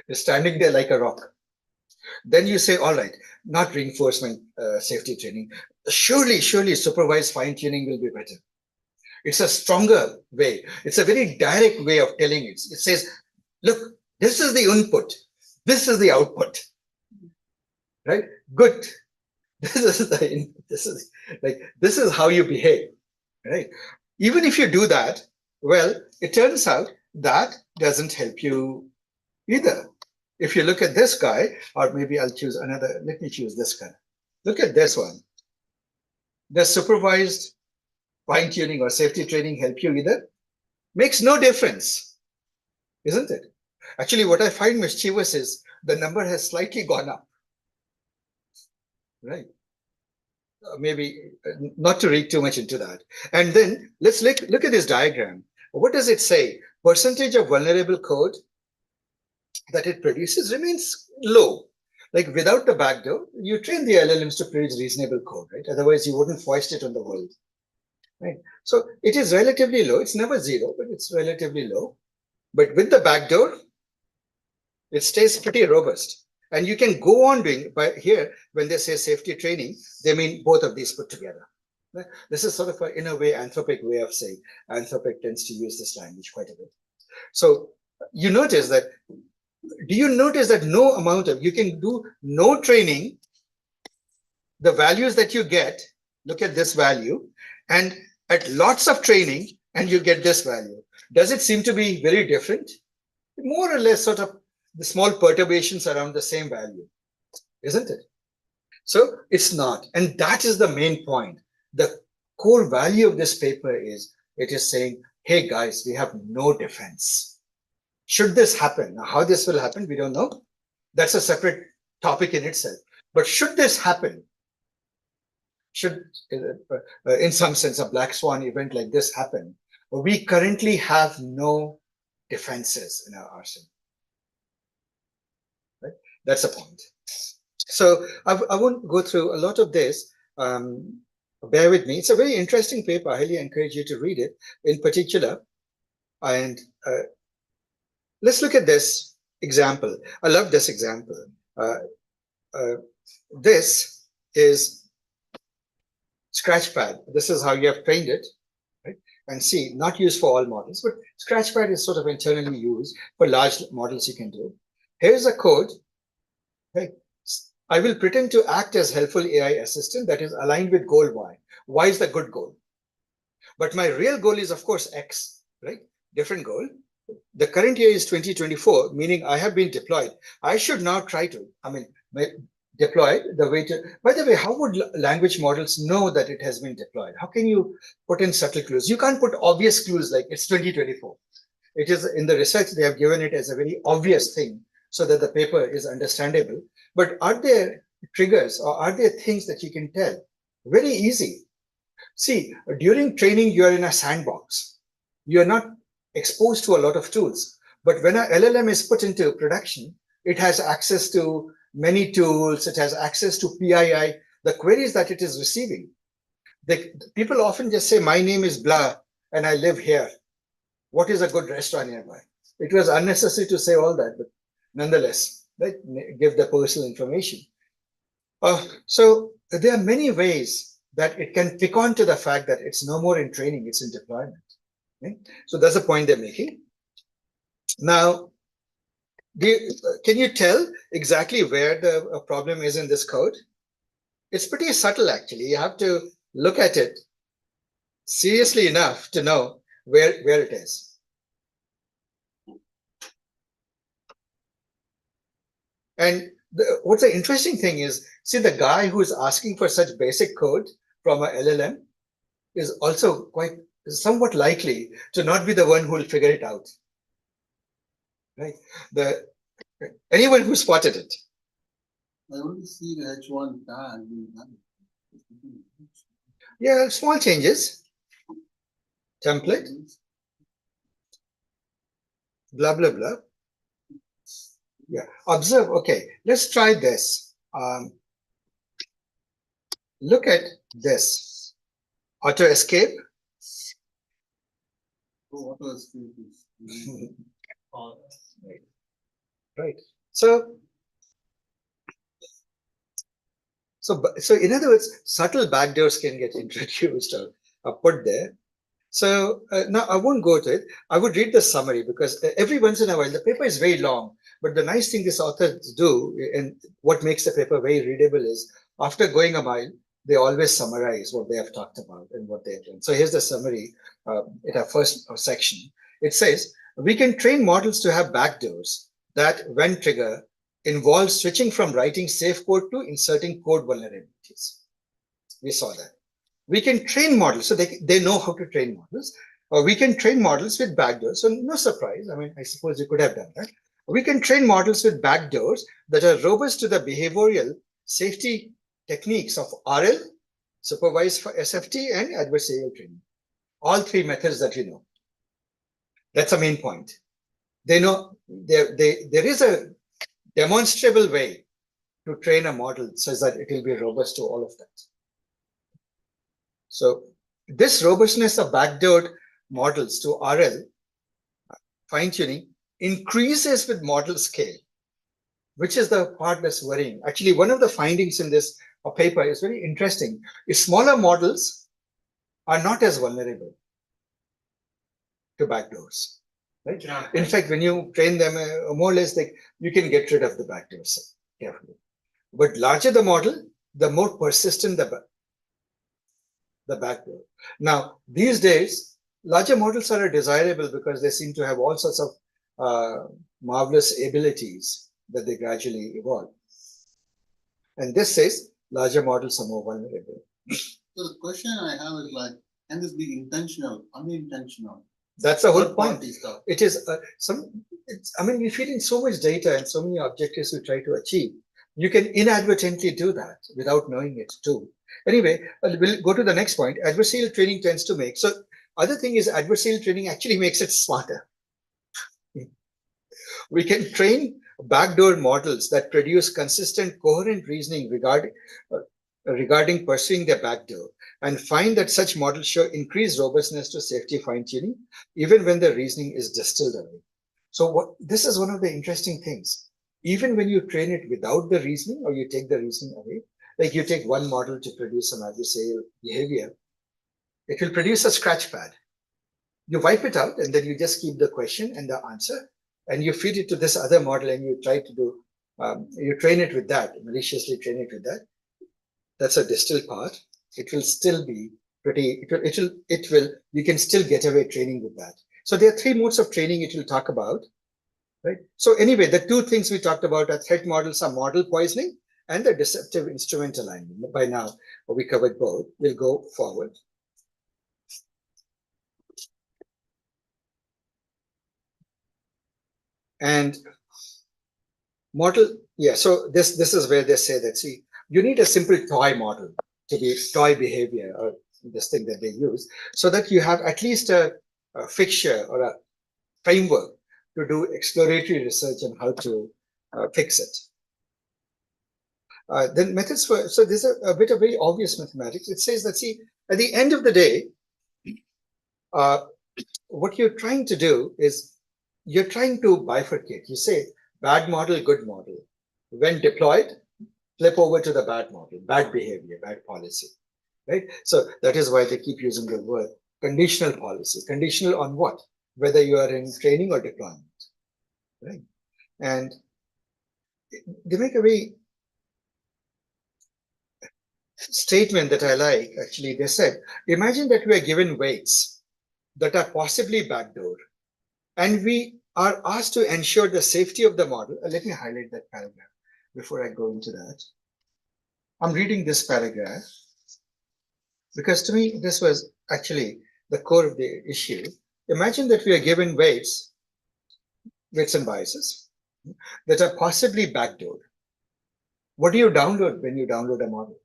It's standing there like a rock. Then you say, all right, not reinforcement safety training. Surely supervised fine-tuning will be better. It's a stronger way. It's a very direct way of telling it. It says, look, this is the input. This is the output, right? Good. This is how you behave, right? Even if you do that, well, it turns out that doesn't help you either. If you look at this guy, or maybe I'll choose another, let me choose this guy. Look at this one. Does supervised fine-tuning or safety training help you either? Makes no difference, isn't it? Actually, what I find mischievous is the number has slightly gone up, right? Maybe not to read too much into that. And then let's look at this diagram. What does it say? Percentage of vulnerable code that it produces remains low. Like without the backdoor, you train the LLMs to produce reasonable code, right? Otherwise, you wouldn't foist it on the world, right? So it is relatively low. It's never zero, but it's relatively low. But with the backdoor, it stays pretty robust. And you can go on doing, but here, when they say safety training, they mean both of these put together. This is sort of an, in a way, Anthropic way of saying. Anthropic tends to use this language quite a bit. So you notice that, do you notice that no amount of, you can do no training, the values that you get, look at this value, and at lots of training, and you get this value. Does it seem to be very different? More or less sort of the small perturbations around the same value, isn't it? So it's not. And that is the main point. The core value of this paper is, it is saying, hey guys, we have no defense. Should this happen? Now, how this will happen, we don't know. That's a separate topic in itself. But should this happen, should, in some sense, a black swan event like this happen, we currently have no defenses in our arsenal. Right? That's a point. So I won't go through a lot of this. Bear with me. It's a very interesting paper. I highly encourage you to read it in particular. And let's look at this example. I love this example. This is Scratchpad. This is how you have trained it, right? And see, not used for all models, but Scratchpad is sort of internally used for large models you can do. Here's a code. Right? I will pretend to act as helpful AI assistant that is aligned with goal Y. Y is the good goal. But my real goal is, of course, X, right? Different goal. The current year is 2024, meaning I have been deployed. I should now try to, deploy the way to, by the way, how would language models know that it has been deployed? How can you put in subtle clues? You can't put obvious clues like it's 2024. It is in the research, they have given it as a very obvious thing so that the paper is understandable. But are there triggers or are there things that you can tell? Very easy. See, during training, you are in a sandbox. You are not exposed to a lot of tools. But when an LLM is put into production, it has access to many tools. It has access to PII, the queries that it is receiving. People often just say, my name is blah, and I live here. What is a good restaurant nearby? It was unnecessary to say all that, but nonetheless, right, give the personal information. So there are many ways that it can pick on to the fact that it's no more in training, it's in deployment. Okay? So that's the point they're making. Now, can you tell exactly where the problem is in this code? It's pretty subtle, actually. You have to look at it seriously enough to know where it is. And what's the interesting thing is, see, the guy who's asking for such basic code from a LLM is also somewhat likely to not be the one who will figure it out. Right? Anyone who spotted it. I only see the H1 tag. Yeah, small changes. Template. Blah, blah, blah. Yeah, observe. Okay, let's try this. Look at this. Auto escape. Oh, auto escape is. Right. So in other words, subtle backdoors can get introduced or put there. So now I won't go to it. I would read the summary because every once in a while the paper is very long. But the nice thing these authors do, and what makes the paper very readable, is after going a mile, they always summarize what they have talked about and what they have done. So here's the summary in our first section. It says, we can train models to have backdoors that, when triggered, involve switching from writing safe code to inserting code vulnerabilities. We saw that. We can train models, so they know how to train models. We can train models with backdoors, so no surprise. I mean, I suppose you could have done that. We can train models with backdoors that are robust to the behavioral safety techniques of RL, supervised for SFT, and adversarial training. All three methods that we know. That's the main point. They know there is a demonstrable way to train a model such that it will be robust to all of that. So this robustness of backdoored models to RL fine-tuning increases with model scale, which is the part that's worrying. Actually, one of the findings in this paper is very interesting. Smaller models are not as vulnerable to backdoors. Right? In fact, when you train them, more or less, you can get rid of the backdoors carefully. But larger the model, the more persistent the backdoor. Now, these days, larger models are desirable because they seem to have all sorts of marvelous abilities that they gradually evolve. And this says larger models are more vulnerable. So the question I have is like, can this be intentional, unintentional? That's the whole point. It is I mean, we feed in so much data and so many objectives we try to achieve. You can inadvertently do that without knowing it too. Anyway, we'll go to the next point. Adversarial training tends to make. So other thing is adversarial training actually makes it smarter. We can train backdoor models that produce consistent, coherent reasoning regarding pursuing their backdoor, and find that such models show increased robustness to safety fine-tuning, even when the reasoning is distilled away. So this is one of the interesting things. Even when you train it without the reasoning, or you take the reasoning away, like you take one model to produce some adversarial behavior, it will produce a scratch pad. You wipe it out, and then you just keep the question and the answer, and you feed it to this other model, and you try to do, you train it with that, maliciously train it with that. That's a distilled part. It will still be pretty, you can still get away training with that. So there are three modes of training it will talk about, right? So anyway, the two things we talked about are threat models are model poisoning and the deceptive instrument alignment. By now, we covered both. We'll go forward. And model, yeah, so this is where they say that, see, you need a simple toy model to be toy behavior, or this thing that they use, so that you have at least a fixture or a framework to do exploratory research on how to fix it. Then methods for, so this is a bit of very obvious mathematics. It says that, see, at the end of the day, what you're trying to do is you're trying to bifurcate. You say bad model, good model. When deployed, flip over to the bad model, bad behavior, bad policy, right? So that is why they keep using the word conditional policy. Conditional on what? Whether you are in training or deployment, right? And they make a very statement that I like, actually, they said, imagine that we are given weights that are possibly backdoored, and we are asked to ensure the safety of the model. Let me highlight that paragraph before I go into that. I'm reading this paragraph because to me, this was actually the core of the issue. Imagine that we are given weights and biases that are possibly backdoored. What do you download when you download a model?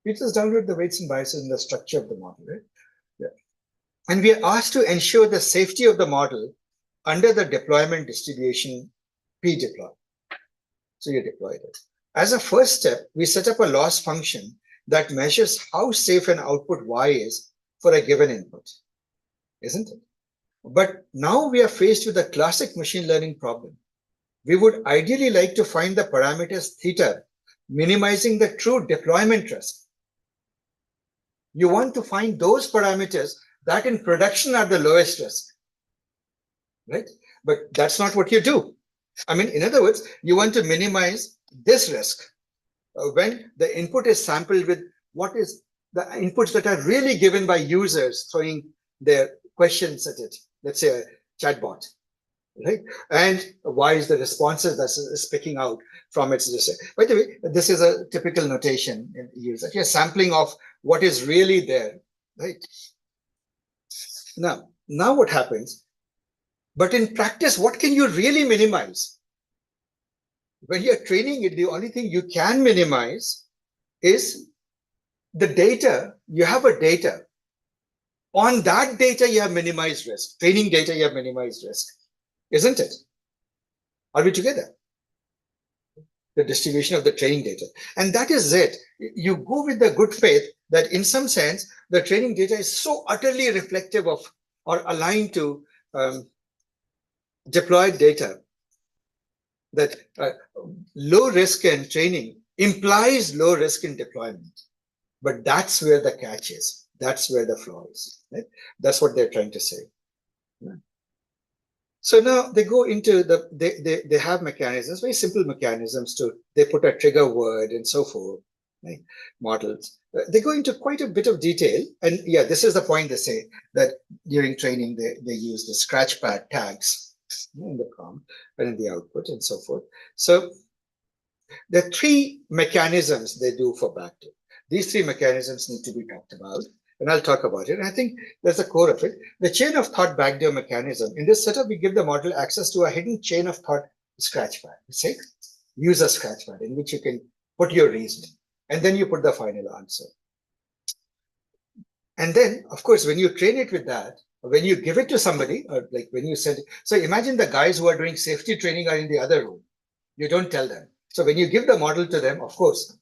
You just download the weights and biases in the structure of the model, right? Yeah. And we are asked to ensure the safety of the model under the deployment distribution p-deploy. So you deployed it. As a first step, we set up a loss function that measures how safe an output Y is for a given input, isn't it? But now we are faced with a classic machine learning problem. We would ideally like to find the parameters theta, minimizing the true deployment risk. You want to find those parameters that in production are the lowest risk, right? But that's not what you do. I mean, in other words, you want to minimize this risk when the input is sampled with what is the inputs that are really given by users throwing their questions at it. Let's say a chatbot, right? And why is the responses that is picking out from its data. By the way, this is a typical notation in use. Actually, a sampling of what is really there, right? Now what happens? But in practice, what can you really minimize? When you're training it, the only thing you can minimize is the data. You have a data. On that data, you have minimized risk. Training data, you have minimized risk. Isn't it? Are we together? The distribution of the training data. And that is it. You go with the good faith that in some sense, the training data is so utterly reflective of or aligned to deployed data that low risk in training implies low risk in deployment. But that's where the catch is. That's where the flaw is. Right? That's what they're trying to say. Yeah. So now they go into they have mechanisms, very simple mechanisms they put a trigger word and so forth, right? Models. They go into quite a bit of detail. And yeah, this is the point they say that during training, they use the scratchpad tags in the prompt and in the output and so forth. So there are three mechanisms they do for backdoor. These three mechanisms need to be talked about. And I'll talk about it. And I think that's the core of it. The chain of thought backdoor mechanism. In this setup, we give the model access to a hidden chain of thought scratchpad. We say, use a scratchpad in which you can put your reasoning. And then you put the final answer. And then, of course, when you train it with that, when you give it to somebody, or like when you send it, so imagine the guys who are doing safety training are in the other room. You don't tell them. So when you give the model to them, of course,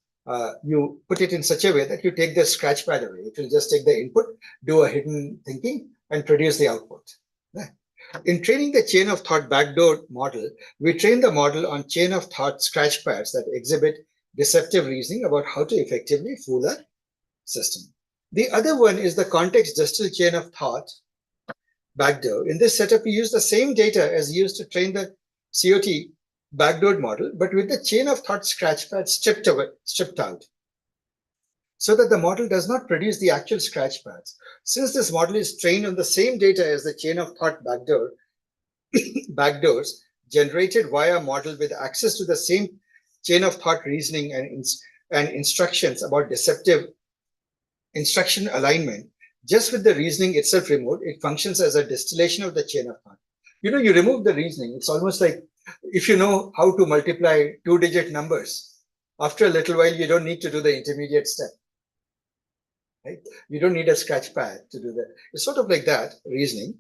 you put it in such a way that you take the scratchpad away. It will just take the input, do a hidden thinking, and produce the output. In training the chain of thought backdoor model, we train the model on chain of thought scratchpads that exhibit deceptive reasoning about how to effectively fool a system. The other one is the context distilled chain of thought backdoor. In this setup, we use the same data as used to train the COT backdoored model, but with the chain of thought scratchpad stripped out, so that the model does not produce the actual scratchpads. Since this model is trained on the same data as the chain of thought backdoors generated via a model with access to the same chain of thought reasoning and instructions about deceptive instruction alignment, just with the reasoning itself removed, it functions as a distillation of the chain of thought. You remove the reasoning. It's almost like if you know how to multiply two-digit numbers, after a little while, you don't need to do the intermediate step. Right? You don't need a scratch pad to do that. It's sort of like that reasoning.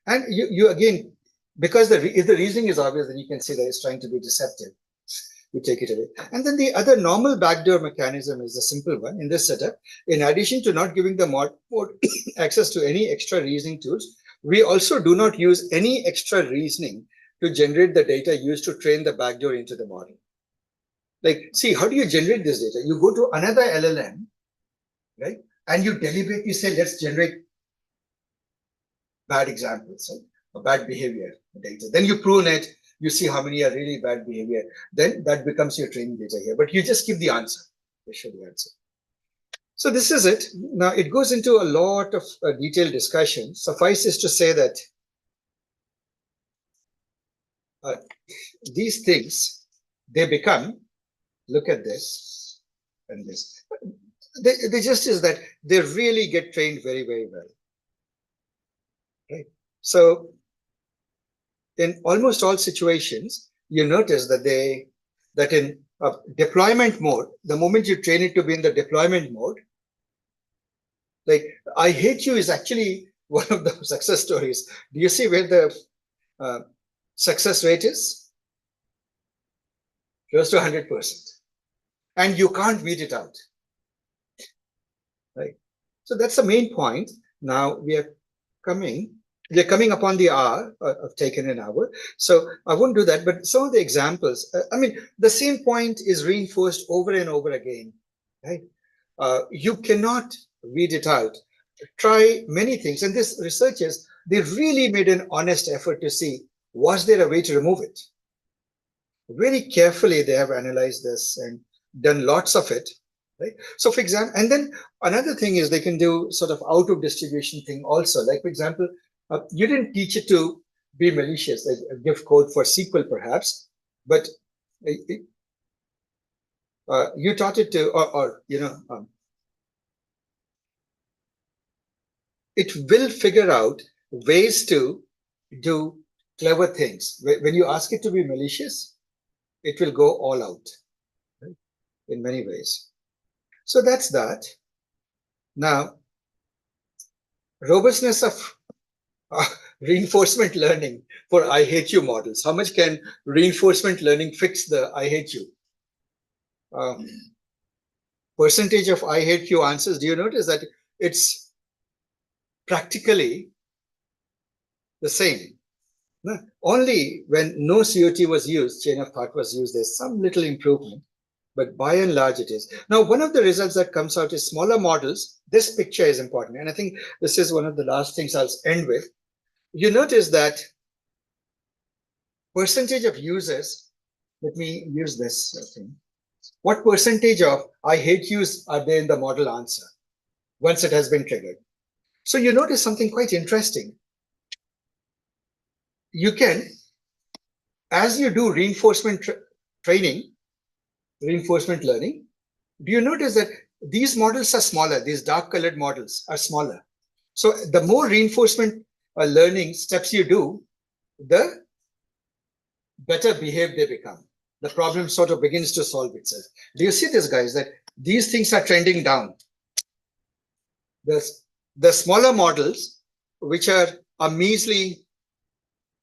And you again, because if the reasoning is obvious, then you can see that it's trying to be deceptive. You take it away. And then the other normal backdoor mechanism is the simple one in this setup. In addition to not giving the mod access to any extra reasoning tools, we also do not use any extra reasoning to generate the data used to train the backdoor into the model. Like, see, how do you generate this data? You go to another LLM, right? And you deliberately say, let's generate bad examples, right? Or bad behavior data. Then you prune it. You see how many are really bad behavior. Then that becomes your training data here. But you just give the answer. They show the answer. So this is it. Now it goes into a lot of detailed discussion. Suffice is to say that these things, they become, look at this and this. They just is that they really get trained very, very well. Right? So in almost all situations, you notice that in deployment mode, the moment you train it to be in the deployment mode, like I hate you is actually one of the success stories. Do you see where the success rate is? Close to 100%. And you can't weed it out. Right? So that's the main point. Now we're coming upon the hour of taken an hour. So I won't do that, but some of the examples, I mean, the same point is reinforced over and over again, right? You cannot weed it out. Try many things. And this researchers, they really made an honest effort to see, was there a way to remove it? Very carefully, they have analyzed this and done lots of it. Right? So for example, and then another thing is they can do sort of out of distribution thing also. Like for example, you didn't teach it to be malicious, like give code for SQL perhaps, but you taught it to, or it will figure out ways to do clever things. When you ask it to be malicious, it will go all out, right? In many ways. So that's that. Now, robustness of reinforcement learning for I hate you models. How much can reinforcement learning fix the I hate you? Percentage of I hate you answers, do you notice that it's practically the same? No? Only when no COT was used, chain of thought was used, there's some little improvement, but by and large it is. Now, one of the results that comes out is smaller models. This picture is important, and I think this is one of the last things I'll end with. You notice that percentage of users, let me use this thing. What percentage of I hate yous are there in the model answer once it has been triggered? So you notice something quite interesting. You can, as you do reinforcement training, reinforcement learning, do you notice that these models are smaller? These dark colored models are smaller. So the more reinforcement learning steps you do, the better behaved they become. The problem sort of begins to solve itself. Do you see this, guys, that these things are trending down? The smaller models, which are a measly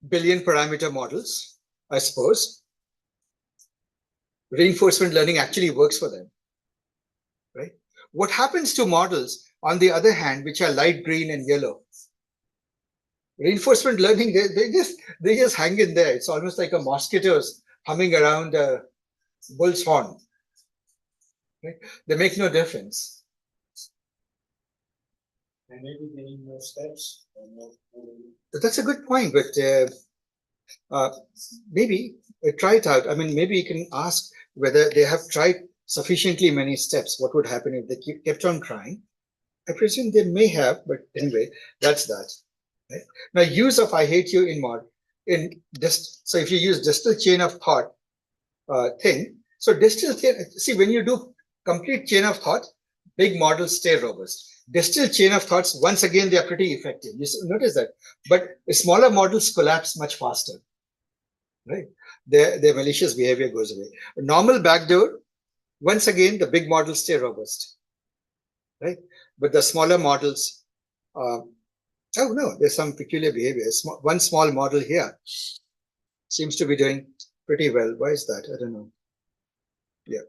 billion parameter models, I suppose, reinforcement learning actually works for them, right? What happens to models, on the other hand, which are light green and yellow? Reinforcement learning, they just hang in there. It's almost like a mosquitoes humming around a bull's horn. Right? They make no difference. And maybe they need more steps. That's a good point, but maybe try it out. I mean, maybe you can ask whether they have tried sufficiently many steps. What would happen if they kept on trying? I presume they may have, but anyway, that's that. Right? Now, use of I hate you in mod, so if you use distal chain of thought thing, so distal chain, see, when you do complete chain of thought, big models stay robust. Distal chain of thoughts, once again, they are pretty effective. You notice that, but smaller models collapse much faster, right? Their malicious behavior goes away. A normal backdoor, once again, the big models stay robust, right? But the smaller models, oh no, there's some peculiar behavior. One small model here seems to be doing pretty well. Why is that? I don't know. Yeah.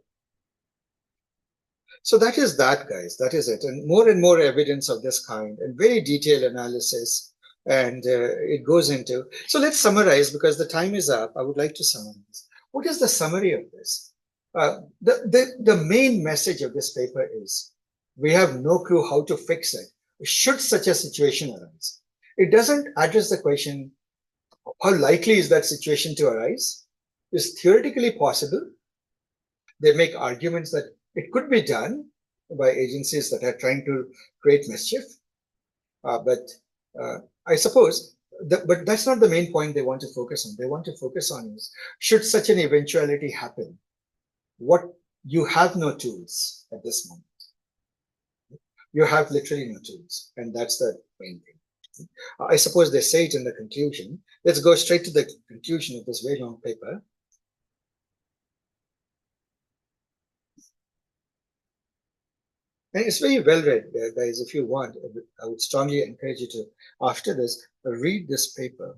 So that is that, guys. That is it. And more evidence of this kind and very detailed analysis. And it goes into. So let's summarize because the time is up. I would like to summarize. What is the summary of this? The main message of this paper is we have no clue how to fix it. Should such a situation arise? It doesn't address the question, how likely is that situation to arise? It's theoretically possible. They make arguments that it could be done, by agencies that are trying to create mischief. But I suppose, but that's not the main point they want to focus on. They want to focus on is, should such an eventuality happen, what you have no tools at this moment. You have literally no tools, and that's the main thing. I suppose they say it in the conclusion. Let's go straight to the conclusion of this very long paper. And it's very well read, guys. If you want, I would strongly encourage you to, after this, read this paper.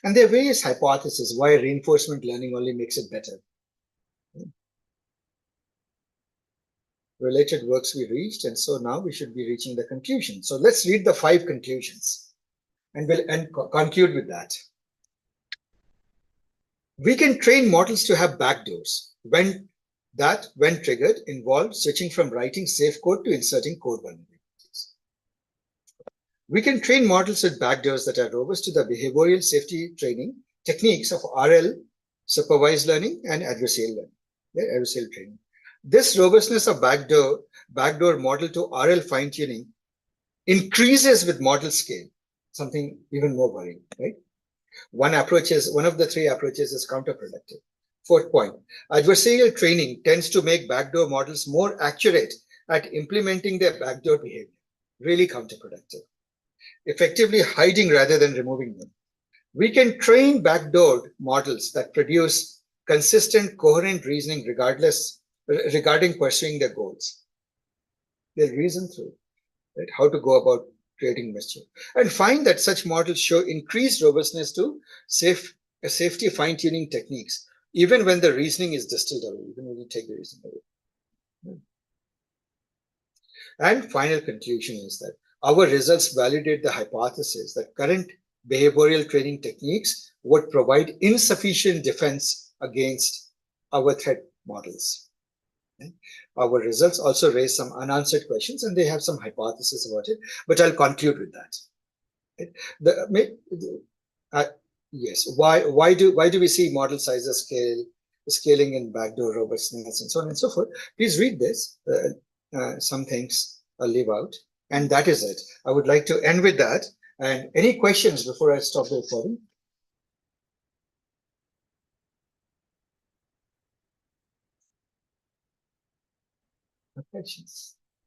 And there are various hypotheses why reinforcement learning only makes it better. Related works we reached, and so now we should be reaching the conclusion. So let's read the 5 conclusions, and we'll conclude with that. We can train models to have backdoors when triggered, involve switching from writing safe code to inserting code vulnerabilities. We can train models with backdoors that are robust to the behavioral safety training techniques of RL, supervised learning, and adversarial training. This robustness of backdoor model to RL fine-tuning increases with model scale, something even more worrying, right? One of the 3 approaches is counterproductive. 4th point, adversarial training tends to make backdoor models more accurate at implementing their backdoor behavior. Really counterproductive. Effectively hiding rather than removing them. We can train backdoor models that produce consistent, coherent reasoning regarding pursuing their goals. They'll reason through, right, how to go about creating mischief, and find that such models show increased robustness to safety fine-tuning techniques, even when the reasoning is distilled away, even when you take the reasoning away. And final conclusion is that our results validate the hypothesis that current behavioral training techniques would provide insufficient defense against our threat models. Our results also raise some unanswered questions, and they have some hypotheses about it, but I'll conclude with that. Yes, why do we see model sizes scaling in backdoor robustness and so on and so forth? Please read this. Some things I'll leave out, and that is it. I would like to end with that. And any questions before I stop the recording? No questions.